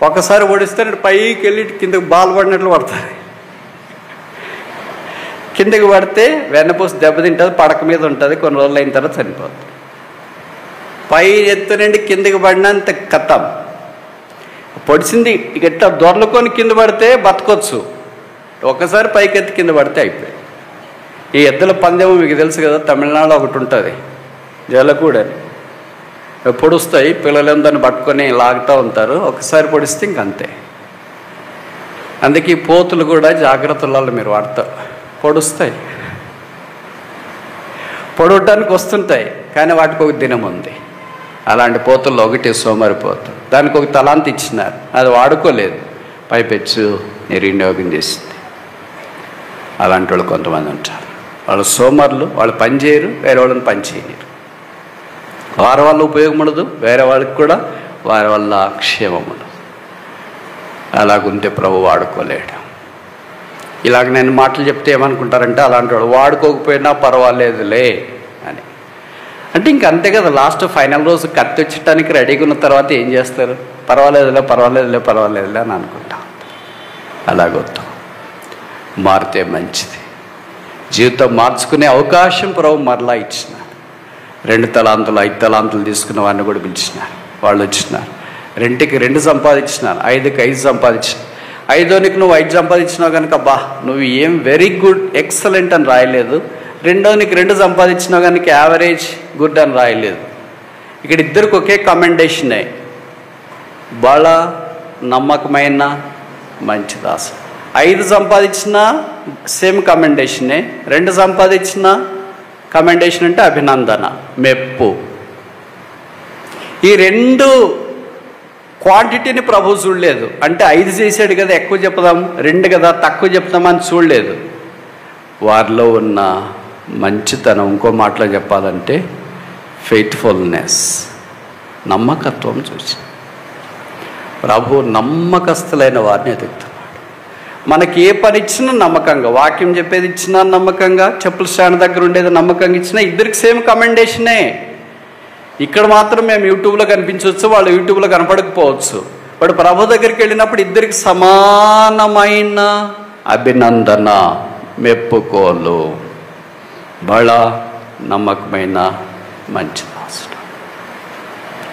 ఒకసారి ఓడిస్తే పైకి వెళ్ళి కిందకి బాల్ పడినట్లు పడతారు. కిందకి పడితే వెన్నపూసి దెబ్బతింటుంది, పడక మీద ఉంటుంది. కొన్ని రోజులు అయిన తర్వాత చనిపోతుంది. పై ఎత్తు నుండి కిందకి పడినంత కథం. పొడిచింది ఇట్లా దొరలుకొని కింద పడితే బతకొచ్చు, ఒక్కసారి పైకెత్తి కింద పడితే అయిపోయి. ఈ ఎద్దుల పందెం మీకు తెలుసు కదా, తమిళనాడులో ఒకటి ఉంటుంది, జలకూడని. పొడుస్తాయి, పిల్లలేమో దాన్ని పట్టుకొని లాగుతూ ఉంటారు. ఒకసారి పొడిస్తే ఇంకంతే. అందుకే ఈ పోతులు కూడా జాగ్రత్తలలో మీరు వాడతారు. పొడుస్తాయి, పొడవటానికి వస్తుంటాయి, కానీ వాటికి ఒక దినం ఉంది. అలాంటి పోతుల్లో ఒకటి సోమరిపోతు. దానికి ఒక తలాంతి ఇచ్చినారు, అది వాడుకోలేదు, పైపెచ్చు నిర్వినియోగం చేసింది. అలాంటి వాళ్ళు కొంతమంది ఉంటారు. వాళ్ళు సోమరులు, వాళ్ళు పని చేయరు, వేరే వాళ్ళని పని చేయలేరు. వారి వల్ల ఉపయోగం ఉండదు, వేరే వాళ్ళకి కూడా వారి వల్ల క్షేమం ఉండదు. అలాగుంటే ప్రభు వాడుకోలేడు. ఇలాగ నేను మాటలు చెప్తే ఏమనుకుంటారంటే, అలాంటి వాడు వాడుకోకపోయినా పర్వాలేదులే అని. అంటే ఇంక అంతే కదా, లాస్ట్ ఫైనల్ రోజు కత్తి వచ్చటానికి రెడీగా ఉన్న తర్వాత ఏం చేస్తారు? పర్వాలేదులే అని అనుకుంటాం. అలాగొద్దు, మారితే మంచిది. జీవితం మార్చుకునే అవకాశం ప్రభు మరలా ఇచ్చినారు. 2 తలాంతులు 5 తలాంతులు తీసుకున్న వాడిని కూడా పిలిచినారు. వాళ్ళు వచ్చినారు. 2కి 2 సంపాదించినారు, 5కి 5 సంపాదించినారు. 5కి నువ్వు 5 సంపాదించినావు కనుక బా నువ్వు ఏం వెరీ గుడ్ ఎక్సలెంట్ అని రాయలేదు. 2కి 2 సంపాదించినావు కనుక యావరేజ్ గుడ్ అని రాయలేదు. ఇక్కడ ఇద్దరికి ఒకే కమెండేషనే, బల నమ్మకమైన మంచి దాసు. 5 సంపాదించిన సేమ్ కమెండేషనే, 2 సంపాదించిన కమెండేషన్ అంటే అభినందన, మెప్పు. ఈ 2 క్వాంటిటీని ప్రభు చూడలేదు. అంటే 5 చేశాడు కదా ఎక్కువ చెప్దాం, 2 కదా తక్కువ చెప్తామని చూడలేదు. వారిలో ఉన్న మంచితనం, ఇంకో మాటలో చెప్పాలంటే ఫెయిత్ఫుల్నెస్, నమ్మకత్వం చూసి ప్రభు నమ్మకస్తులైన వారిని ఎదుగుతున్నాడు. మనకి ఏ పని ఇచ్చినా నమ్మకంగా, వాక్యం చెప్పేది ఇచ్చినా నమ్మకంగా, చెప్పుల స్టాండ్ దగ్గర ఉండేది నమ్మకంగా ఇచ్చినా ఇద్దరికి సేమ్ కమెండేషనే. ఇక్కడ మాత్రం మేము యూట్యూబ్లో కనిపించవచ్చు, వాళ్ళు యూట్యూబ్లో కనపడకపోవచ్చు. వాడు ప్రభు దగ్గరికి వెళ్ళినప్పుడు ఇద్దరికి సమానమైన అభినందన, మెప్పుకోలు, బళ నమ్మకమైన మంచి దాసుడు.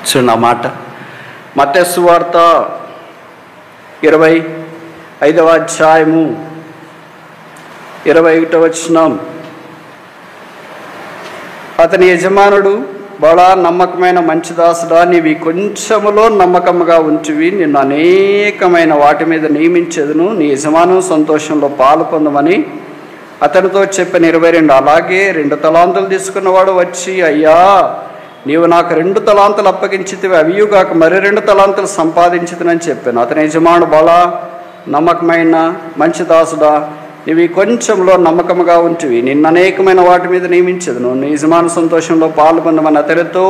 చూడండి ఆ మాట. మత్తయి సువార్త 25వ అధ్యాయము 21వ వచనం. అతని యజమానుడు, బడా నమ్మకమైన మంచి దాసుడా, నీవి కొంచెములో నమ్మకముగా ఉంచివి, నిన్ను అనేకమైన వాటి మీద నియమించేదును, నీ యజమాను సంతోషంలో పాలు పొందమని అతనితో చెప్పిన. 22. అలాగే 2 తలాంతులు తీసుకున్నవాడు వచ్చి, అయ్యా, నీవు నాకు 2 తలాంతులు అప్పగించితివి, అవియుగాక మరి 2 తలాంతులు సంపాదించితినని చెప్పాను. అతని యజమానుడు, బలా నమ్మకమైన మంచి దాసుడా, నీవి కొంచెంలో నమ్మకముగా ఉంటివి, నిన్ను అనేకమైన వాటి మీద నియమించదును, నీ యజమాను సంతోషంలో పాలు పొందమని అతనితో.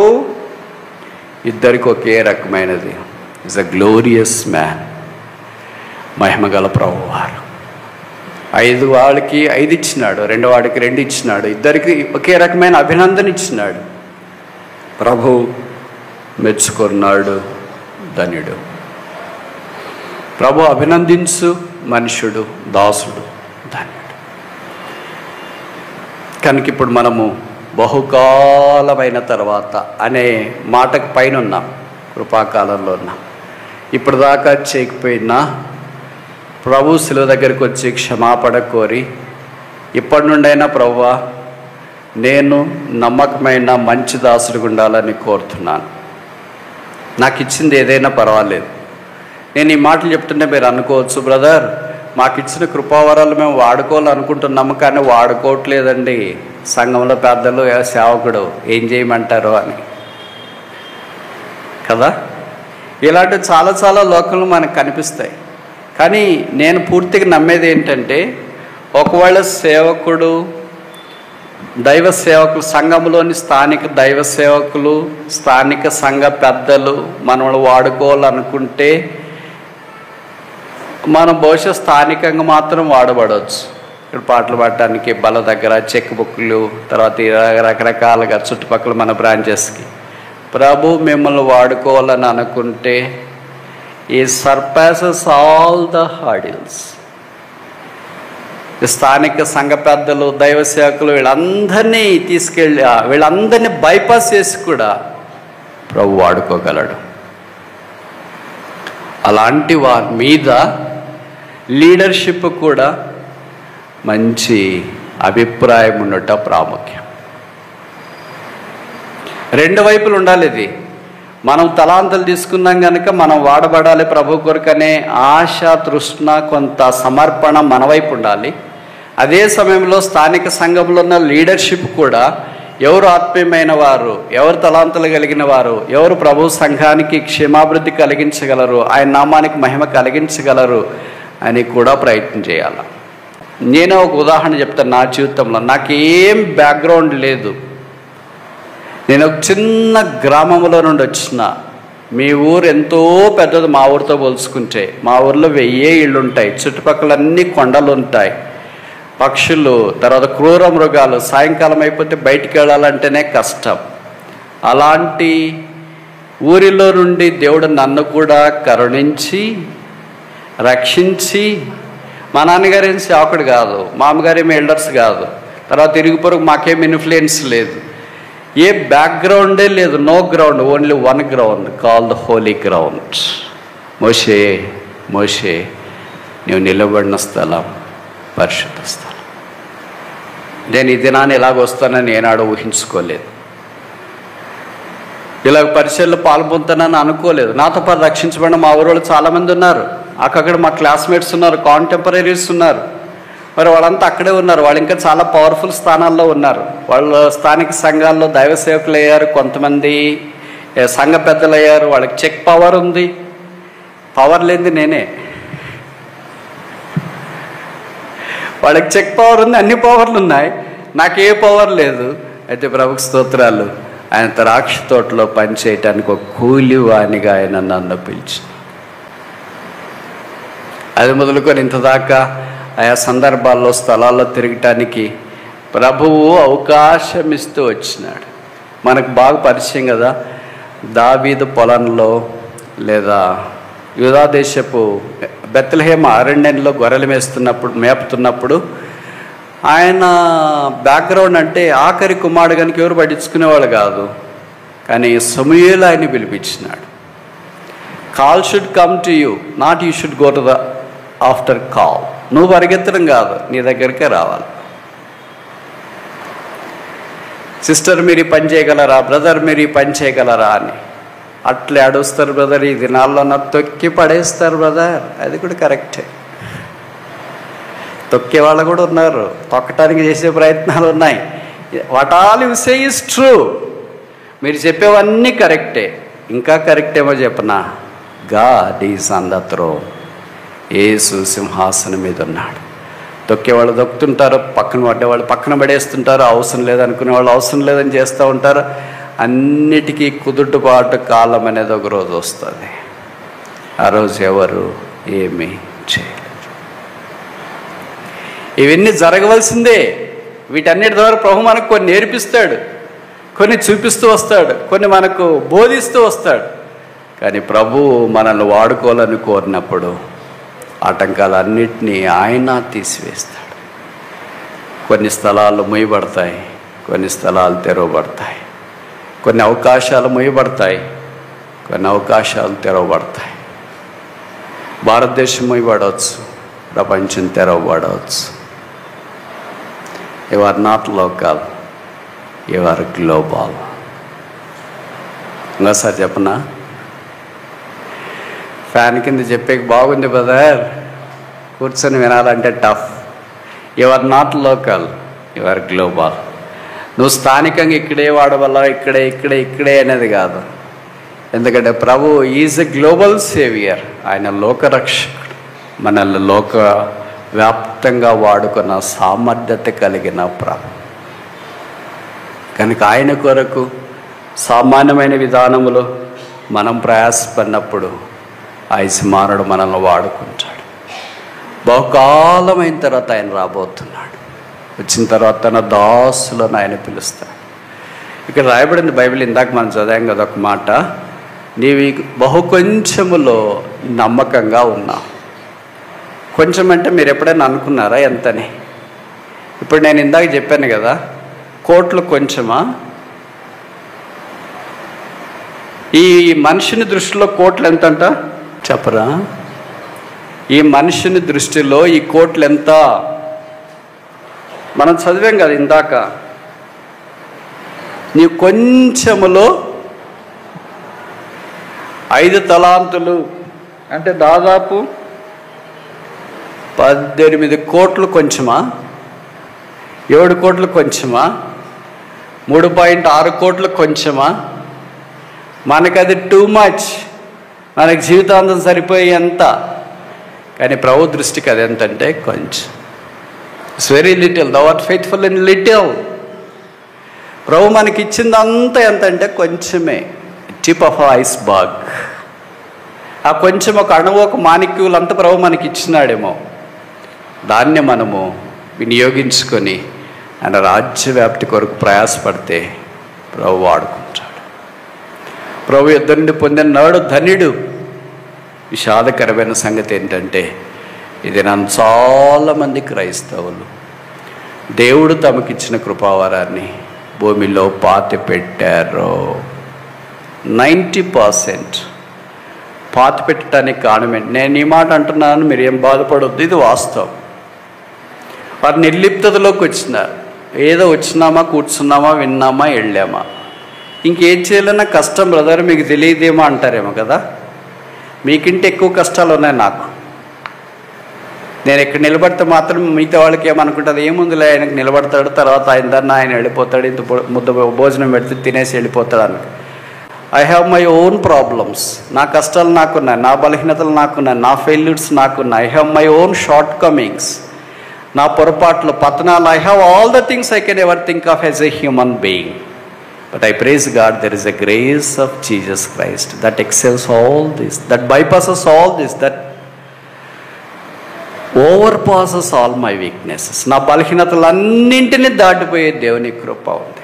ఇద్దరికి ఒకే రకమైనది. Is a glorious man. మహిమగల ప్రభువారు 5 వాళ్ళకి 5 ఇచ్చినాడు, 2 వాడికి 2 ఇచ్చినాడు, ఇద్దరికి ఒకే రకమైన అభినందన ఇచ్చినాడు. ప్రభు మెచ్చుకున్నాడు, ధన్యుడు. ప్రభు అభినందించు మనుషుడు, దాసుడు, ధన్యుడు. కనుక ఇప్పుడు మనము బహుకాలమైన తర్వాత అనే మాటకు పైన ఉన్నాం, కృపాకాలంలో ఉన్నాం. ఇప్పుడు దాకా చేయకపోయినా ప్రభు శిలువ దగ్గరికి వచ్చి క్షమాపణ కోరి, ఇప్పటి నుండైనా ప్రభువా నేను నమ్మకమైన మంచి దాసుడిగా ఉండాలని కోరుతున్నాను, నాకు ఇచ్చింది ఏదైనా పర్వాలేదు. నేను ఈ మాటలు చెప్తుంటే మీరు అనుకోవచ్చు, బ్రదర్ మాకు ఇచ్చిన కృపావరాలు మేము వాడుకోవాలనుకుంటున్నాము కానీ వాడుకోవట్లేదండి, సంఘంలో పెద్దలు సేవకుడు ఏం చేయమంటారో అని కదా. ఇలాంటి చాలా చాలా లోకంలో మనకు కనిపిస్తాయి. కానీ నేను పూర్తిగా నమ్మేది ఏంటంటే, ఒకవేళ సేవకుడు, దైవ సేవకులు, సంఘంలోని స్థానిక దైవ సేవకులు, స్థానిక సంఘ పెద్దలు మనల్ని వాడుకోవాలనుకుంటే మనం బహుశా స్థానికంగా మాత్రం వాడబడవచ్చు. ఇక్కడ పాటలు పాడటానికి బల దగ్గర, చెక్ బుక్లు, తర్వాత రకరకాలుగా చుట్టుపక్కల మన బ్రాంచెస్కి. ప్రభు మిమ్మల్ని వాడుకోవాలని అనుకుంటే ఈ సర్పాసెస్ ఆల్ ద హర్డిల్స్. స్థానిక సంఘ పెద్దలు, దైవ సేవకులు వీళ్ళందరినీ తీసుకెళ్ళి, వీళ్ళందరినీ బైపాస్ చేసి కూడా ప్రభు వాడుకోగలడు. అలాంటి వారి మీద లీడర్షిప్ కూడా మంచి అభిప్రాయం ఉండటం ప్రాముఖ్యం. 2 వైపులు ఉండాలి. ఇది మనం తలాంతులు తీసుకున్నాం కనుక మనం వాడబడాలి ప్రభు కొరకనే ఆశ, తృష్ణ, కొంత సమర్పణ మన వైపు ఉండాలి. అదే సమయంలో స్థానిక సంఘంలో ఉన్న లీడర్షిప్ కూడా ఎవరు ఆత్మీయమైన వారు, ఎవరు తలాంతులు కలిగిన వారు, ఎవరు ప్రభు సంఘానికి క్షేమాభివృద్ధి కలిగించగలరు, ఆయన నామానికి మహిమ కలిగించగలరు అని కూడా ప్రయత్నం చేయాలి. నేను ఒక ఉదాహరణ చెప్తాను. నా జీవితంలో నాకేం బ్యాక్గ్రౌండ్ లేదు, నేను ఒక చిన్న గ్రామంలో నుండి వచ్చిన. మీ ఊరు ఎంతో పెద్దది మా ఊరితో పోల్చుకుంటే. మా ఊర్లో 1000 ఇళ్ళు ఉంటాయి, చుట్టుపక్కల అన్ని కొండలు ఉంటాయి, పక్షులు, తర్వాత క్రూర మృగాలు. సాయంకాలం అయిపోతే బయటికి వెళ్ళాలంటేనే కష్టం. అలాంటి ఊరిలో నుండి దేవుడు నన్ను కూడా కరుణించి రక్షించి, మా నాన్నగారు ఏం సేవకుడు కాదు, మా అమ్మగారు ఏమి ఎల్డర్స్ కాదు, తర్వాత ఇరుగు పొరుగు మాకేం ఇన్ఫ్లుయెన్స్ లేదు, ఏ బ్యాక్గ్రౌండే లేదు, no ground, only 1 ground called holy ground. మోషే మోషే నీవు నిలబడిన స్థలం పరిశుద్ధ స్థలం. నేను ఈ దినాన్ని ఎలాగొస్తానని ఏనాడో ఊహించుకోలేదు, ఇలాగ పరిచయలో పాల్పొందుతానని అనుకోలేదు. నాతో పాటు రక్షించబడిన మా ఊరు వాళ్ళు చాలామంది ఉన్నారు, అక్కడ మా క్లాస్మేట్స్ ఉన్నారు, కాంటెంపరీస్ ఉన్నారు. మరి వాళ్ళంతా అక్కడే ఉన్నారు, వాళ్ళు ఇంకా చాలా పవర్ఫుల్ స్థానాల్లో ఉన్నారు. వాళ్ళు స్థానిక సంఘాల్లో దైవ సేవకులు అయ్యారు, కొంతమంది సంఘ పెద్దలు అయ్యారు. వాళ్ళకి చెక్ పవర్ ఉంది, పవర్ లేనిది నేనే. వాళ్ళకి చెక్ పవర్ ఉంది, అన్ని పవర్లు ఉన్నాయి, నాకు ఏ పవర్ లేదు. అయితే ప్రభుకు స్తోత్రాలు, ఆయన ద్రాక్ష తోటలో పనిచేయటానికి ఒక కూలివానిగా ఆయన నన్ను పిలిచి, అది మొదలుకొని ఇంతదాకా ఆయా సందర్భాల్లో స్థలాల్లో తిరగటానికి ప్రభువు అవకాశం ఇస్తూ వచ్చినాడు. మనకు బాగా పరిచయం కదా, దావీదు పొలంలో లేదా యూదా దేశపు బెత్లెహేము అరణ్యంలో గొర్రెలు మేపుతున్నప్పుడు ఆయన బ్యాక్గ్రౌండ్ అంటే ఆఖరి కుమారుడు కనుక ఎవరు పట్టించుకునేవాళ్ళు కాదు. కానీ సమూయేలు ఆయన్ని పిలిపించినాడు. Call should come to you, not you should go to the after call. నువ్వు పరిగెత్తడం కాదు, నీ దగ్గరికే రావాలి. సిస్టర్ మీరు ఈ పని చేయగలరా, బ్రదర్ మీరు ఈ పని చేయగలరా అని అట్లే అడుస్తారు బ్రదర్. ఈ దినాల్లో నాకు తొక్కి పడేస్తారు బ్రదర్. అది కూడా కరెక్టే. తొక్కే వాళ్ళు కూడా ఉన్నారు, తొక్కటానికి చేసే ప్రయత్నాలు ఉన్నాయి. What all you say is true. మీరు చెప్పేవన్నీ కరెక్టే. ఇంకా కరెక్టేమో చెప్పనా, God is on the throne. Yesu సింహాసనం మీద ఉన్నాడు. తొక్కేవాళ్ళు తొక్కుతుంటారు, పక్కన పడ్డేవాళ్ళు పక్కన పడేస్తుంటారు, అవసరం లేదనుకునే వాళ్ళు అవసరం లేదని చేస్తూ ఉంటారు. అన్నిటికీ కుదుటబాటు కాలం అనేది ఒక రోజు వస్తుంది. ఆ రోజు ఎవరు ఏమీ చేయలేరు. ఇవన్నీ జరగవలసిందే. వీటన్నిటి ద్వారా ప్రభు మనకు కొన్ని నేర్పిస్తాడు, కొన్ని చూపిస్తూ వస్తాడు, కొన్ని మనకు బోధిస్తూ వస్తాడు. కానీ ప్రభు మనల్ని వాడుకోవాలని కోరినప్పుడు ఆటంకాలన్నిటినీ ఆయన తీసివేస్తాడు. కొన్ని స్థలాలు మూయబడతాయి, కొన్ని స్థలాలు తెరవబడతాయి. కొన్ని అవకాశాలు మూయబడతాయి, కొన్ని అవకాశాలు తెరవబడతాయి. భారతదేశం మూయబడవచ్చు, ప్రపంచం తెరవబడవచ్చు. You are not local, you are global. ఇంకోసారి చెప్పనా, ఫ్యాన్ కింద చెప్పేకి బాగుంది బ్రదర్, కూర్చొని వినాలంటే tough. You are not local, you are global. నువ్వు స్థానికంగా ఇక్కడే వాడవల్ల ఇక్కడే ఇక్కడే ఇక్కడే అనేది కాదు. ఎందుకంటే ప్రభు ఈజ్ ఎ గ్లోబల్ సేవియర్. ఆయన లోకరక్షకుడు. మనల్ని లోక వ్యాప్తంగా వాడుకున్న సామర్థ్యత కలిగిన ప్రభు. కనుక ఆయన కొరకు సామాన్యమైన విధానములో మనం ప్రయాసపడినప్పుడు ఆయస్మానుడు మనల్ని వాడుకుంటాడు. బహుకాలమైన తర్వాత ఆయన రాబోతున్నాడు. వచ్చిన తర్వాత తన దాసులను ఆయన పిలుస్తాడు. ఇక్కడ రాయబడింది బైబిల్, ఇందాక మనం చదివాం కదా ఒక మాట, నీవి బహు కొంచెములో నమ్మకంగా ఉన్నావు. కొంచెం అంటే మీరు ఎప్పుడైనా అనుకున్నారా ఎంతని? ఇప్పుడు నేను ఇందాక చెప్పాను కదా, కోట్లు కొంచెమా? ఈ మనిషిని దృష్టిలో కోట్లు ఎంతంట చెప్పరా? ఈ మనిషిని దృష్టిలో ఈ కోట్లు ఎంత? మనం చదివాం కదా ఇందాక, నీ కొంచెములో 5 తలాంతులు అంటే దాదాపు 18 కోట్లు కొంచెమా? 7 కోట్లు కొంచెమా? 3.6 కోట్లు కొంచెమా? మనకది టూ మచ్, మనకి జీవితాంతం సరిపోయి ఎంత. కానీ ప్రభు దృష్టికి అది ఎంతంటే కొంచెం. It's very little. Thou are faithful in little. ప్రభు మనకి ఇచ్చిందంతా ఎంత అంటే కొంచెమే, టిప్ ఆఫ్ ఐస్బర్గ్. ఆ కొంచెం ఒక అణువు, ఒక మాణిక్యులు అంతా ప్రభు మనకి ఇచ్చినాడేమో. దాన్ని మనము వినియోగించుకొని ఆయన రాజ్యవ్యాప్తి కొరకు ప్రయాసపడితే ప్రభు వాడుకుంటాడు. ప్రభు యుద్ధ నుండి పొందిన నాడు ధన్యుడు. విషాదకరమైన సంగతి ఏంటంటే, ఇది నన్ను చాలామంది క్రైస్తవులు దేవుడు తమకిచ్చిన కృపావరాన్ని భూమిలో పాతి పెట్టారు. 90% పాతి పెట్టడానికి కారణమేంటి? నేను ఈ మాట అంటున్నాను, మీరు ఏం బాధపడొద్దు, ఇది వాస్తవం. వారు నిర్లిప్తతలోకి వచ్చినారు. ఏదో వచ్చినామా, కూర్చున్నామా, విన్నామా, వెళ్ళామా. ఇంకేం చేయాలన్నా కష్టం బ్రదర్, మీకు తెలియదేమో అంటారేమో కదా. మీకింటే ఎక్కువ కష్టాలు ఉన్నాయి నాకు. నేను ఇక్కడ నిలబడితే మాత్రం మిగతా వాళ్ళకి ఏమనుకుంటుంది, ఏముందిలే ఆయనకు నిలబడతాడు, తర్వాత ఆయన దాన్ని ఆయన వెళ్ళిపోతాడు, ఇంత ముద్ద భోజనం పెడితే తినేసి వెళ్ళిపోతాడు అని. I have my own problems. నా కష్టాలు నాకున్నాయి, నా బలహీనతలు నాకున్నాయి, నా ఫెయిల్యూర్స్ నాకున్నాయి. I have my own shortcomings, నా పొరపాట్లు, పతనాలు. I have all the things I can ever think of as a human being. But I praise God, there is a grace of Jesus Christ that excels all this, that bypasses all this, that overpasses all my weaknesses. నా బలహీనతలన్నింటినీ దాటిపోయే దేవుని కృప ఉంది.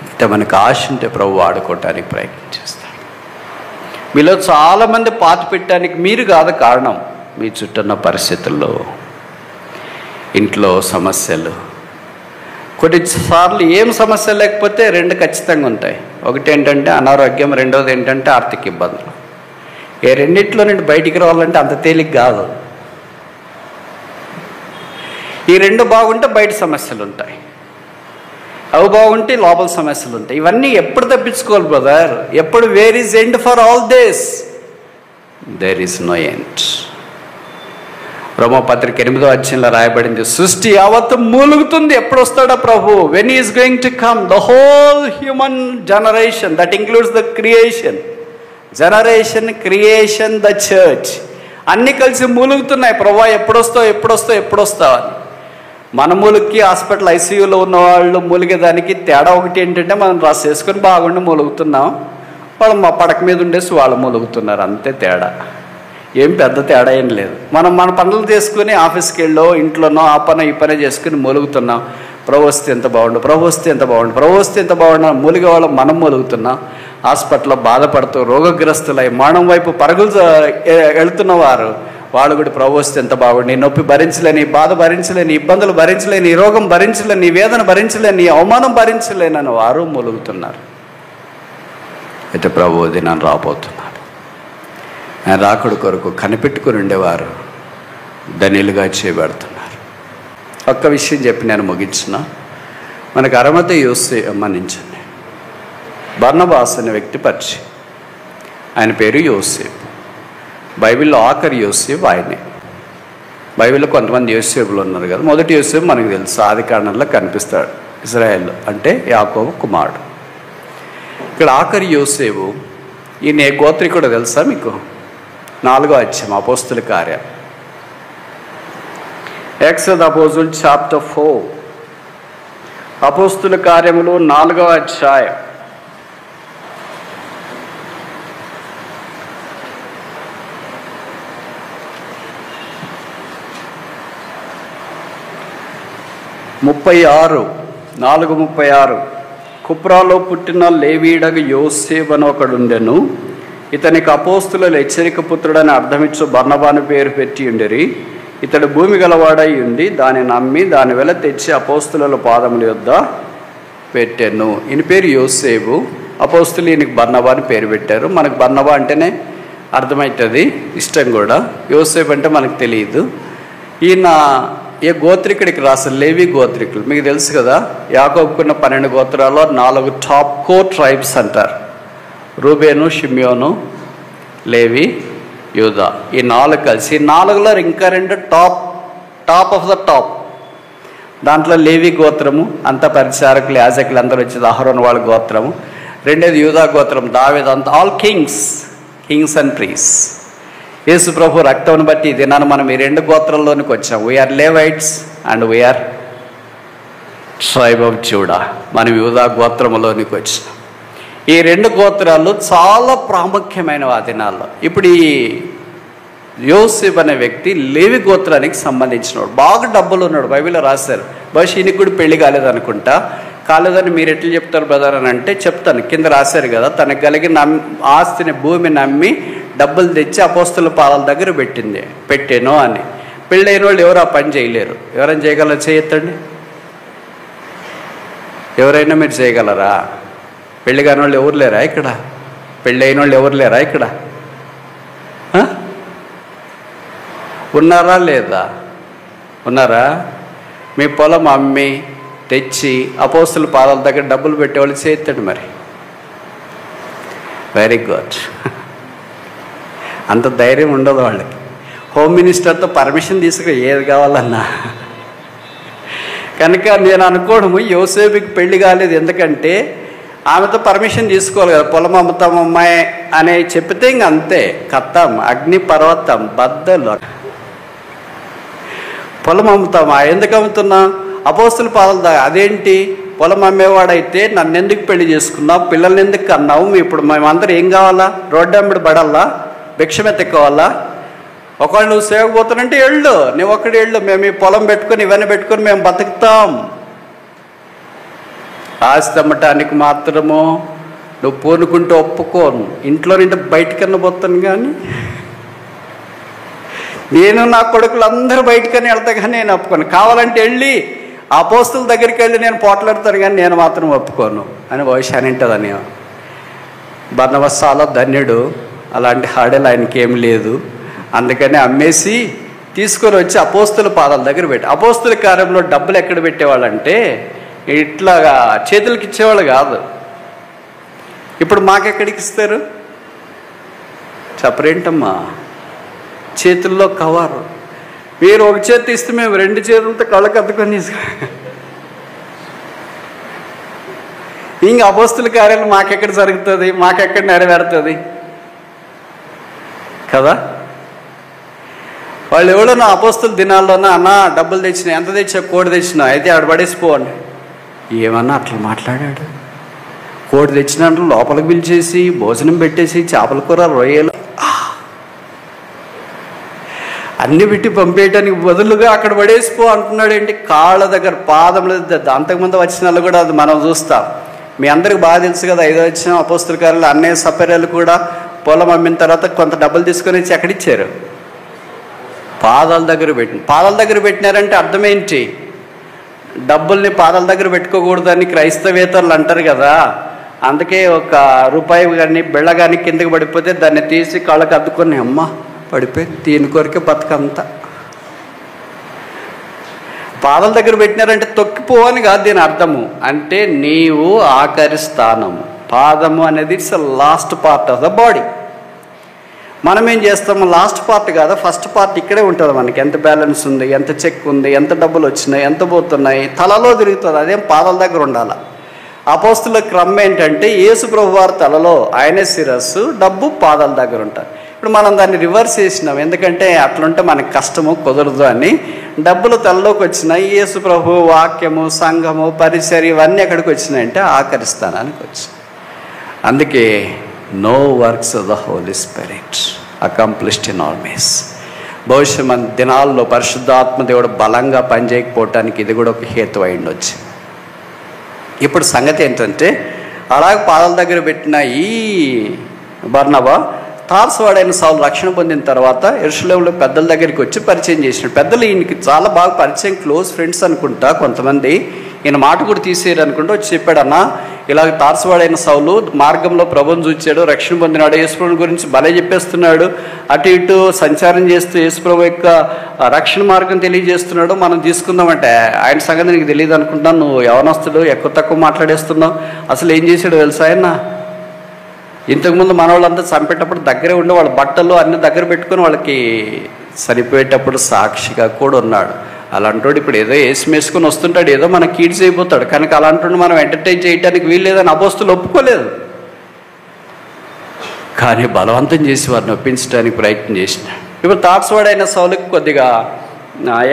అంటే మనకు ఆశ ఉంటే ప్రభు వాడుకోవటానికి ప్రయత్నం చేస్తాడు. మీలో చాలామంది పాతి పెట్టడానికి మీరు కాదు కారణం. మీ చుట్టూన్న పరిస్థితుల్లో, ఇంట్లో సమస్యలు. కొన్నిసార్లు ఏం సమస్య లేకపోతే 2 ఖచ్చితంగా ఉంటాయి. ఒకటి ఏంటంటే అనారోగ్యం, రెండోది ఏంటంటే ఆర్థిక ఇబ్బందులు. ఈ రెండిట్లో నుండి బయటికి రావాలంటే అంత తేలిక కాదు. ఈ రెండు బాగుంటే బయట సమస్యలు ఉంటాయి, అవి బాగుంటే లోపల సమస్యలు ఉంటాయి. ఇవన్నీ ఎప్పుడు తప్పించుకోవాలి బ్రదర్? ఎప్పుడు? Where is end for all this? There is no end. రోమపత్రిక 8వ అధ్యాయంలో రాయబడింది, సృష్టి యావత్తు మూలుగుతుంది, ఎప్పుడు వస్తాడా ప్రభు? When is going to come? The whole human generation, that includes the creation, generation, creation, the church, అన్నీ కలిసి మూలుగుతున్నాయి, ప్రభు ఎప్పుడొస్తావు ఎప్పుడొస్తావు ఎప్పుడొస్తావు అని. మన మూలుగుకి హాస్పిటల్ ఐసీయూలో ఉన్న వాళ్ళు మూలిగేదానికి తేడా ఒకటి ఏంటంటే, మనం డ్రెస్ వేసుకొని బాగుండి మూలుగుతున్నాం, వాళ్ళు మా పడక మీద ఉండేసి వాళ్ళు మూలుగుతున్నారు, అంతే తేడా. ఏం పెద్ద తేడా ఏం లేదు. మనం మన పనులు చేసుకుని ఆఫీస్కి వెళ్ళో ఇంట్లోనో ఆ పని ఈ పని చేసుకుని మూలుగుతున్నాం. ప్రభు వస్తే ఎంత బాగుండు, ప్రభు వస్తే ఎంత బాగుండు, ప్రభు వస్తే ఎంత బాగుండు మూలిగే వాళ్ళు మనం మూలుగుతున్నాం. హాస్పిటల్లో బాధపడుతూ రోగగ్రస్తులై మరణం వైపు పరుగులు వెళుతున్న వారు వాళ్ళు కూడా ప్రభు వస్తే ఎంత బాగుండు, నొప్పి భరించలేని, బాధ భరించలేని, ఇబ్బందులు భరించలేని, రోగం భరించలేని, వేదన భరించలేని, అవమానం భరించలేనని వారు మూలుగుతున్నారు. అయితే ప్రభు దినాన్ని రాబోతున్నారు. ఆయన రాకుడు కొరకు కనిపెట్టుకుని ఉండేవారు ధనిలుగా చేయబడుతున్నారు. ఒక్క విషయం చెప్పి నేను ముగించిన. మనకు అరమత యోసేపు అమ్మనించండి. బర్నబాస్ అనే వ్యక్తి పరిచయం. ఆయన పేరు యోసేపు. బైబిల్లో ఆఖరి యోసేపు ఆయనే. బైబిల్లో కొంతమంది యోసేపులు ఉన్నారు కదా. మొదటి యోసేపు మనకు తెలుసు, ఆదికాండంలో కనిపిస్తాడు, ఇశ్రాయేల్ అంటే యాకోబు కుమారుడు. ఇక్కడ ఆఖరి యోసేపు, ఈయన గోత్రికుడు తెలుసా మీకు? 4వ అధ్యాయం అపోస్తుల కార్యాలు, acts of the apostles chapter 4, అపోస్తుల కార్యములు 4వ అధ్యాయం. నాలుగు 36 కుప్రాలో పుట్టిన లేవీయుడగు యోసేపు అని ఒకడుండెను. ఇతనికి అపోస్తుల హెచ్చరిక పుత్రుడని అర్థమిచ్చు బర్నబాను పేరు పెట్టి ఉండేరి. ఇతడు భూమి గలవాడై ఉండి దాన్ని నమ్మి దాని వెల తెచ్చి అపోస్తుల పాదముల యొద్ద పెట్టాను. ఈయన పేరు యోసేపు. అపోస్తులు ఈయనకి బర్నబా అని పేరు పెట్టారు. మనకు బర్నబా అంటేనే అర్థమవుతుంది, ఇష్టం కూడా. యోసేపు అంటే మనకు తెలియదు. ఈయన ఏ గోత్రికుడికి రాస్తారు? లేవి గోత్రికులు. మీకు తెలుసు కదా, యాకోబుకున్న 12 గోత్రాల్లో 4 టాప్ కోర్ ట్రైబ్స్ అంటారు. రూబేను, షిమ్యోను, లేవి, యూదా. ఈ 4 కలిసి 4లో ఇంకా 2 టాప్ ఆఫ్ ద టాప్. దాంట్లో లేవి గోత్రము, అంత పరిచారకులు యాజకులు అందరూ వచ్చేది అహరోను వాళ్ళ గోత్రము. రెండేది యూదా గోత్రం, దావీదు, అంత all kings and priests. Yesu ప్రభు రక్తం బట్టి ఇది నన్ను మనం ఈ 2 గోత్రాల్లోనికి వచ్చాం. We're Levites and we're tribe of Judah. మనం యూదా గోత్రములోనికి వచ్చినాం. ఈ 2 గోత్రాలు చాలా ప్రాముఖ్యమైన ఆ దినాల్లో. ఇప్పుడు ఈ యోసేపు అనే వ్యక్తి లేవి గోత్రానికి సంబంధించినవాడు, బాగా డబ్బులు ఉన్నాడు. బైబిల్లో రాశారు. బహుశా ఈయనకి కూడా పెళ్లి కాలేదనుకుంటా. కాలేదని మీరు ఎట్లా చెప్తారు బ్రదర్ అని అంటే చెప్తాను, కింద రాశారు కదా, తనకు కలిగిన ఆస్తిని, భూమిని అమ్మి డబ్బులు తెచ్చి అపోస్తుల పాదాల దగ్గర పెట్టాను అని. పెళ్ళైన వాళ్ళు ఎవరు ఆ పని చేయలేరు. ఎవరైనా చేయగలరా? చేయొద్దండి. ఎవరైనా మీరు చేయగలరా? పెళ్ళి కాని వాళ్ళు ఎవరు లేరా ఇక్కడ? పెళ్ళి అయిన వాళ్ళు ఎవరు లేరా ఇక్కడ? ఉన్నారా లేదా? ఉన్నారా? మీ పొలం అమ్మి తెచ్చి అపోస్తుల పాదాల దగ్గర డబ్బులు పెట్టేవాళ్ళు చేయొద్దండి. మరి వెరీ గుడ్. అంత ధైర్యం ఉండదు వాళ్ళకి. హోమ్ మినిస్టర్తో పర్మిషన్ తీసుకుని ఏది కావాలన్నా. కనుక నేను అనుకోవడము యోసేపుకి పెళ్లి కాలేదు, ఎందుకంటే ఆమెతో పర్మిషన్ తీసుకోవాలి కదా. పొలం అమ్ముతాం అమ్మాయి అని చెప్తే ఇంక అంతే, కత్తాం, అగ్ని పర్వతం, బద్దలు. పొలం అమ్ముతామా? ఎందుకు అమ్ముతున్నా? అపోస్తుల పాదాలు అదేంటి? పొలం అమ్మేవాడైతే నన్ను ఎందుకు పెళ్లి చేసుకున్నావు? పిల్లల్ని ఎందుకు కన్నావు? ఇప్పుడు మేమందరం ఏం కావాలా? రోడ్డు అమ్మిడి పడాలా? భిక్షమెత్తుకోవాలా? ఒకవేళ నువ్వు సేవకపోతానంటే వెళ్ళు, నువ్వు ఒక్కడి వెళ్ళు. మేము ఈ పొలం పెట్టుకొని ఇవన్నీ పెట్టుకొని మేము బతుకుతాం. ఆస్తి అమ్మటానికి మాత్రము నువ్వు పూనుకుంటూ ఒప్పుకోను. ఇంట్లో నుండి బయటకన్నా పోతాను, కానీ నేను నా కొడుకులు అందరూ బయటకని వెళ్తా, కానీ నేను ఒప్పుకోను. కావాలంటే వెళ్ళి ఆ అపోస్తుల దగ్గరికి వెళ్ళి నేను పోట్లాడతాను, కానీ నేను మాత్రం ఒప్పుకోను అని బహుశా అని ఉంటుందని బర్నబా చాలా ధన్యుడు, అలాంటి హాడలు ఆయనకి ఏం లేదు. అందుకని అమ్మేసి తీసుకొని వచ్చి అపోస్తుల పాదాల దగ్గర పెట్టి, అపోస్తుల కార్యంలో డబ్బులు ఎక్కడ పెట్టేవాళ్ళంటే ఇట్లాగా చేతులకి ఇచ్చేవాళ్ళు కాదు. ఇప్పుడు మాకెక్కడికి ఇస్తారు చెప్పరేంటమ్మా? చేతుల్లో కవరు. మీరు ఒక చేతి ఇస్తే మేము 2 చేతులతో కళ్ళకు అద్దుకొని ఇంక అపోస్తుల కార్యాలు మాకెక్కడ జరుగుతుంది, మాకెక్కడ నెరవేరుతుంది కదా? వాళ్ళు ఎవడో నా అపోస్తుల దినాల్లోనా అన్న డబ్బులు తెచ్చినా, ఎంత తెచ్చా, కోడి తెచ్చినా, అయితే ఆడ పడేసిపోండి. ఏమన్నా అట్లా మాట్లాడాడు? కోడి తెచ్చినట్లు లోపలికి పిలిచేసి భోజనం పెట్టేసి చేపల కూర, రొయ్యలు అన్ని పెట్టి పంపేయటానికి బదులుగా అక్కడ పడేసిపో అంటున్నాడు. ఏంటి? కాళ్ళ దగ్గర, పాదముల దగ్గర. అంతకుముందు వచ్చిన వాళ్ళు కూడా అది మనం చూస్తాం. మీ అందరికి బాగా తెలుసు కదా, 5వ వచ్చిన అపోస్తుల కార్యాలు అన్నయ్య సపర్యలు కూడా పొలం అమ్మిన తర్వాత కొంత డబ్బులు తీసుకొని వచ్చి ఎక్కడిచ్చారు? పాదాల దగ్గర పాదాల దగ్గర పెట్టినారంటే అర్థం ఏంటి? డబ్బుల్ని పాదాల దగ్గర పెట్టుకోకూడదని క్రైస్తవేతరులు అంటారు కదా. అందుకే ఒక రూపాయి కానీ బిళ్ళ కానీ కిందకి పడిపోతే దాన్ని తీసి కాళ్ళకి అద్దుకొని అమ్మ పడిపోయి దీని కొరికే బతుకంతా. పాదాల దగ్గర పెట్టినారంటే తొక్కిపోవని కాదు దీని అర్థము. అంటే నీవు ఆఖరి స్థానము. పాదము అనేది it's last part of the body. మనం ఏం చేస్తాము? లాస్ట్ పార్ట్ కాదు, ఫస్ట్ పార్ట్ ఇక్కడే ఉంటుంది. మనకి ఎంత బ్యాలెన్స్ ఉంది, ఎంత చెక్ ఉంది, ఎంత డబ్బులు వచ్చినాయి, ఎంత పోతున్నాయి, తలలో తిరుగుతుంది. అదేం పాదాల దగ్గర ఉండాలి. అపోస్తుల క్రమం ఏంటంటే యేసు ప్రభు వారి తలలో, ఆయనే శిరస్సు, డబ్బు పాదాల దగ్గర ఉంటారు. ఇప్పుడు మనం దాన్ని రివర్స్ చేసినాం. ఎందుకంటే అట్లుంటే మనకి కష్టము, కుదరదు అని. డబ్బులు తలలోకి వచ్చినాయి, యేసు ప్రభు, వాక్యము, సంఘము, పరిచర్య ఇవన్నీ ఎక్కడికి వచ్చినాయంటే ఆఖరి స్థానానికి వచ్చాయి. అందుకే no works of the holy spirit accomplished in all means. బహుశా మన దినాల్లో పరిశుద్ధాత్మ దేవుడు బలంగా పనిచేయకపోవటానికి ఇది కూడా ఒక హేతు అయి ఉండొచ్చు. ఇప్పుడు సంగతి ఏంటంటే అలాగే పాదాల దగ్గర పెట్టిన ఈ బర్నబా తార్సువాడైన సౌలు రక్షణ పొందిన తర్వాత యెరూషలేములో పెద్దల దగ్గరికి వచ్చి పరిచయం చేసినాడు. పెద్దలు ఈయనకి చాలా బాగా పరిచయం, క్లోజ్ ఫ్రెండ్స్ అనుకుంటా. కొంతమంది ఈయన మాట కూడా తీసేయరు అనుకుంటా వచ్చి చెప్పాడన్న, ఇలాగ తార్సువాడైన సౌలు మార్గంలో ప్రభువుని చూచాడు, రక్షణ పొందినాడు, యేసుప్రభు గురించి భలే చెప్పేస్తున్నాడు, అటు ఇటు సంచారం చేస్తూ యేసుప్రభు యొక్క రక్షణ మార్గం తెలియజేస్తున్నాడు, మనం తీసుకుందామంటే ఆయన సంగతి నీకు తెలియదు అనుకుంటున్నాను, నువ్వు యవనస్తుడు ఎక్కువ తక్కువ మాట్లాడేస్తున్నావు. అసలు ఏం చేశాడు తెలుసా ఆయన? ఇంతకుముందు మన వాళ్ళంతా చంపేటప్పుడు దగ్గరే ఉండి వాళ్ళ బట్టలు అన్ని దగ్గర పెట్టుకుని వాళ్ళకి సరిపోయేటప్పుడు సాక్షిగా కూడా ఉన్నాడు. అలాంటోడు ఇప్పుడు ఏదో వేసుకుని వస్తుంటాడు, ఏదో మనకి కీడ్స్ అయిపోతాడు. కనుక అలాంటి మనం ఎంటర్టైన్ చేయడానికి వీల్లేదని అపోస్తులు ఒప్పుకోలేదు. కానీ బలవంతం చేసి వారిని ఒప్పించడానికి ప్రయత్నం చేసిన. ఇప్పుడు తార్సువాడైన సౌలుకి కొద్దిగా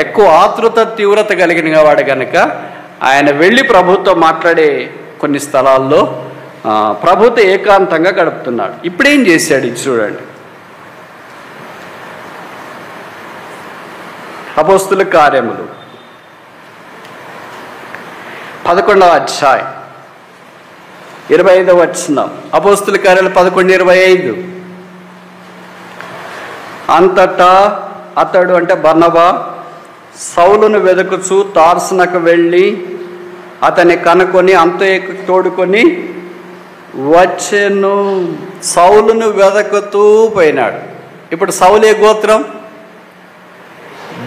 ఎక్కువ ఆతృత, తీవ్రత కలిగిన వాడు కనుక ఆయన వెళ్ళి ప్రభుతో మాట్లాడే కొన్ని స్థలాల్లో ప్రభుతో ఏకాంతంగా గడుపుతున్నాడు. ఇప్పుడేం చేశాడు ఇది చూడండి. అపోస్తుల కార్యములు 11వ అధ్యాయం 25వ వచనం. అపోస్తుల కార్యాలు 11:25. అంతటా అతడు అంటే బర్నబా సౌలును వెదకుచు తార్సునకు వెళ్ళి అతన్ని కనుకొని అంతేకు తోడుకొని వచ్చెను. సౌలును వెదకుతూ పోయినాడు. ఇప్పుడు సౌలు ఏ గోత్రం?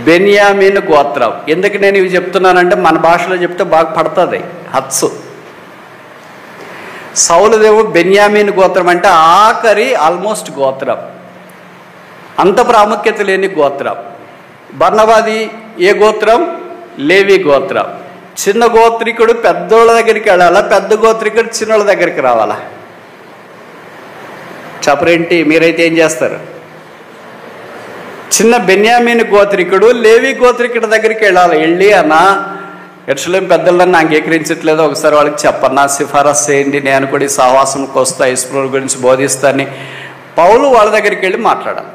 బెన్యామీను గోత్రం. ఎందుకు నేను ఇవి చెప్తున్నానంటే మన భాషలో చెప్తే బాగా పడుతుంది. హత్సు సౌలుదేమో బెన్యామీను గోత్రం అంటే ఆఖరి ఆల్మోస్ట్ గోత్రం, అంత ప్రాముఖ్యత లేని గోత్రం. బర్నబాది ఏ గోత్రం? లేవి గోత్రం. చిన్న గోత్రికుడు పెద్దోళ్ళ దగ్గరికి వెళ్ళాలా, పెద్ద గోత్రికుడు చిన్నోళ్ళ దగ్గరికి రావాలా? చెప్పరేంటి? మీరైతే ఏం చేస్తారు? చిన్న బెన్యామీను గోత్రికుడు లేవి గోత్రికుడి దగ్గరికి వెళ్ళాలి. వెళ్ళి అన్న యెరూషలేము పెద్దలను అంగీకరించట్లేదు, ఒకసారి వాళ్ళకి చెప్పన్నా, సిఫారసు చేయండి, నేను కూడా ఈ సహవాసంకి వస్తా, యేసుప్రభు గురించి బోధిస్తాను. పౌలు వాళ్ళ దగ్గరికి వెళ్ళి మాట్లాడాలి,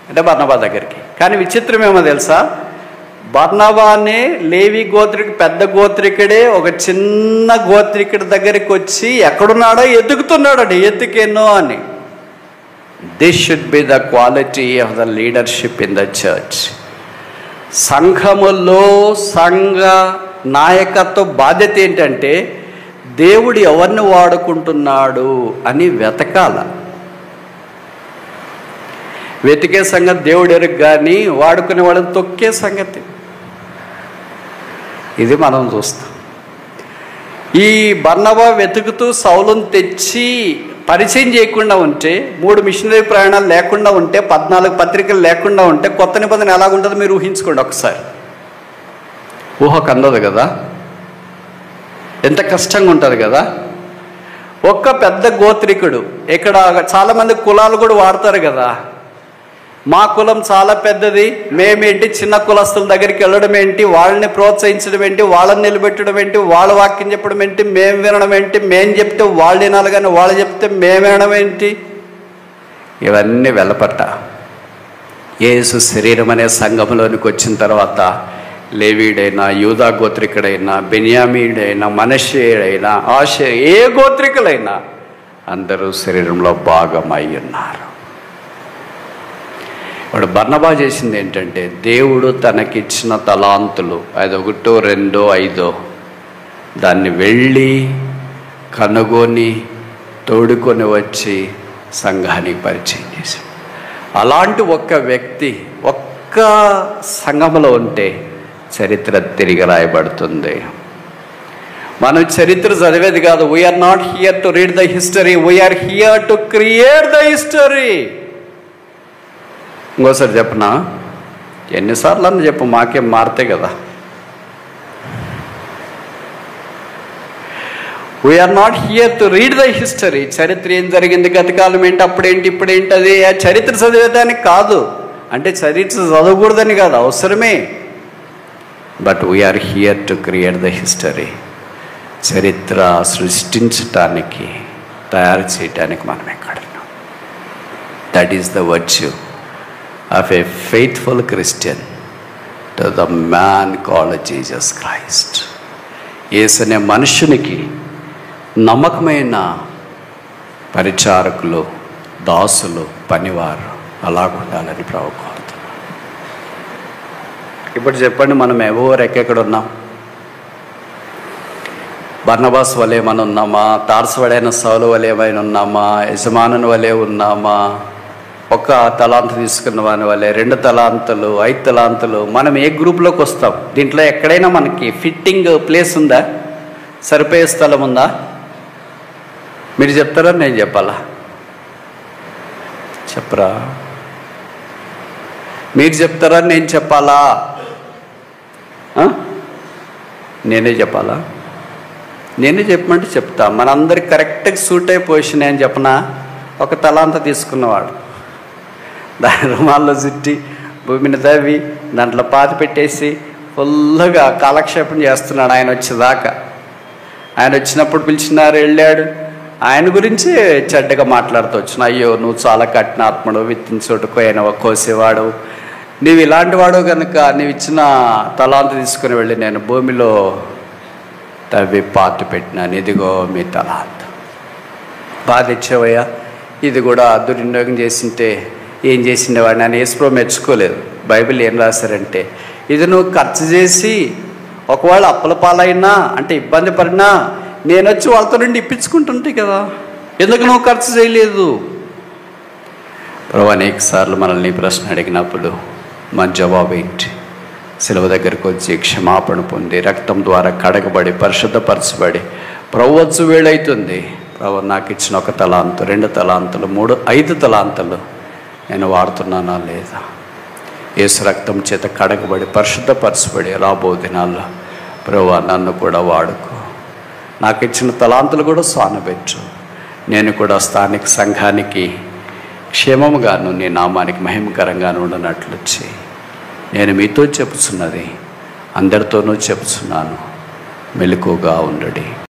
అంటే బర్నబా దగ్గరికి. కానీ విచిత్రం ఏమో తెలుసా? బర్నబానే లేవి గోత్రికుడు పెద్ద గోత్రికుడే ఒక చిన్న గోత్రికుడి దగ్గరికి వచ్చి ఎక్కడున్నాడో ఎతుకుతున్నాడు. ఎతుకేనో అని. This should be the quality of the leadership in the church. సంఘములో సంఘ నాయకత్వ బాధ్యత ఏంటంటే దేవుడు ఎవరిని వాడుకుంటున్నాడు అని వెతకాల. వెతికే సంగతి దేవుడు ఎరుగు, కానీ వాడుకునే వాళ్ళని తొక్కే సంగతి ఇది మనం చూస్తాం. ఈ బర్నబా వెతుకుతూ సౌలును తెచ్చి పరిచయం చేయకుండా ఉంటే, 3 మిషనరీ ప్రయాణాలు లేకుండా ఉంటే, 14 పత్రికలు లేకుండా ఉంటే కొత్త నిబంధన ఎలాగుంటుందో మీరు ఊహించుకోండి ఒకసారి. ఊహకు అందదు కదా, ఎంత కష్టంగా ఉంటుంది కదా. ఒక్క పెద్ద గోత్రికుడు, ఇక్కడ చాలామంది కులాలు కూడా వాడతారు కదా, మా కులం చాలా పెద్దది, మేమేంటి చిన్న కులస్తుల దగ్గరికి వెళ్ళడం ఏంటి, వాళ్ళని ప్రోత్సహించడం ఏంటి, వాళ్ళని నిలబెట్టడం ఏంటి, వాళ్ళ వాక్యం చెప్పడం ఏంటి, మేము వినడం ఏంటి, మేము చెప్తే వాళ్ళు వినాలి కానీ వాళ్ళు చెప్తే మేము వినడం ఏంటి, ఇవన్నీ వెలపట్ట. యేసు శరీరం అనే సంఘంలోనికి వచ్చిన తర్వాత లేవీడైనా, యూదా గోత్రికుడైనా, బెన్యామీడైనా, మనష్షేయుడైనా, ఆషేర్, ఏ గోత్రికులైనా అందరూ శరీరంలో భాగమై ఉన్నారు. ఇప్పుడు బర్నబా చేసింది ఏంటంటే, దేవుడు తనకిచ్చిన తలాంతులు, 1, 2, 5 దాన్ని వెళ్ళి కనుగొని తోడుకొని వచ్చి సంఘానికి పరిచయం చేశాడు. అలాంటి ఒక్క వ్యక్తి ఒక్క సంఘంలో ఉంటే చరిత్ర తిరిగి రాయబడుతుంది. మనం చరిత్ర చదివేది కాదు. We are not here to read the history, we are here to create the history. ఇంకోసారి చెప్పనా, ఎన్నిసార్లు అన్న చెప్పు, మాకేం మారితే కదా. We are not here to read the history. చరిత్ర ఏం జరిగింది, గతకాలం ఏంటి, అప్పుడేంటి, ఇప్పుడేంటి, అది ఆ చరిత్ర చదివేదానికి కాదు. అంటే చరిత్ర చదవకూడదని కాదు, అవసరమే. But we are here to create the history. చరిత్ర సృష్టించటానికి, తయారు చేయటానికి మనం ఎక్కడున్నాం. That is the virtue of a faithful Christian to the man called Jesus Christ. యేసు అనే మనుషునికి నమ్మకమైన పరిచారకులు, దాసులు, పనివారు అలాగుండాలని ప్రభు కోరుతున్నాడు. ఇప్పుడు చెప్పండి, మనం ఎవరెక్కడ ఉన్నాం? బర్నబాస్ వలె మనం ఉన్నామా? తార్సవడైన సౌలు వలె ఏమైనా ఉన్నామా? యజమానుని వలె ఉన్నామా? ఒక తలాంతు తీసుకున్న వాని వల్లే 2 తలాంతులు, 5 తలాంతులు, మనం ఏ గ్రూప్లోకి వస్తాం? దీంట్లో ఎక్కడైనా మనకి ఫిట్టింగ్ ప్లేస్ ఉందా? సరిపోయే స్థలం ఉందా? మీరు చెప్తారా, నేను చెప్పాలా? చెప్పరా? మీరు చెప్తారా, నేను చెప్పాలా? నేనే చెప్పాలా? నేనే చెప్పమంటే చెప్తా. మనందరికి కరెక్ట్గా సూట్ అయ్యే పొజిషన్ అని చెప్పనా? ఒక తలాంత తీసుకున్నవాడు దాని రుమాల్లో చుట్టి భూమిని తవ్వి దాంట్లో పాతి పెట్టేసి ఫుల్గా కాలక్షేపం చేస్తున్నాడు ఆయన వచ్చేదాకా. ఆయన వచ్చినప్పుడు పిలిచినారు, వెళ్ళాడు. ఆయన గురించి చెడ్డగా మాట్లాడుతూ వచ్చిన, అయ్యో నువ్వు చాలా కఠినాత్ముడు, విత్తిన చోటు కోసేవాడు, నీవు ఇలాంటి వాడు కనుక నీవు ఇచ్చిన తలాంతు తీసుకుని వెళ్ళి నేను భూమిలో తవ్వి పాతి పెట్టినాను, ఇదిగో మీ తలాంతు. బాధ ఇచ్చేవయ్యా, ఇది కూడా దుర్వినియోగం చేసింటే ఏం చేసిండేవాడిని అని యేసుప్రభు మెచ్చుకోలేదు. బైబిల్ ఏం రాశారంటే, ఇది నువ్వు ఖర్చు చేసి ఒకవేళ అప్పుల పాలైనా అంటే ఇబ్బంది పడినా నేను వచ్చి వాళ్ళతో నుండి ఇప్పించుకుంటుంటే కదా, ఎందుకు నువ్వు ఖర్చు చేయలేదు? ప్రభు అనేక సార్లు మనల్ని ప్రశ్న అడిగినప్పుడు మన జవాబు ఏంటి? శిలువ దగ్గరకు వచ్చి క్షమాపణ పొంది రక్తం ద్వారా కడగబడి పరిశుద్ధపరచబడి ప్రభు వచ్చు వేళైతుంది, ప్రభు నాకు ఇచ్చిన 1 తలాంతు, 2 తలాంతులు, 3, 5 తలాంతులు నేను వాడుతున్నానా లేదా? యేసు రక్తం చేత కడగబడి పరిశుద్ధపరచబడి రాబో దినాల్లో ప్రభువా నన్ను కూడా వాడుకో, నాకు ఇచ్చిన తలాంతులు కూడా సానబెట్టు, నేను కూడా స్థానిక సంఘానికి క్షేమముగాను నీ నామానికి మహిమకరంగాను ఉండనట్లు చేయి. నేను మీతో చెప్పుచున్నది అందరితోనూ చెప్పుచున్నాను, మెలకుగా ఉండడి.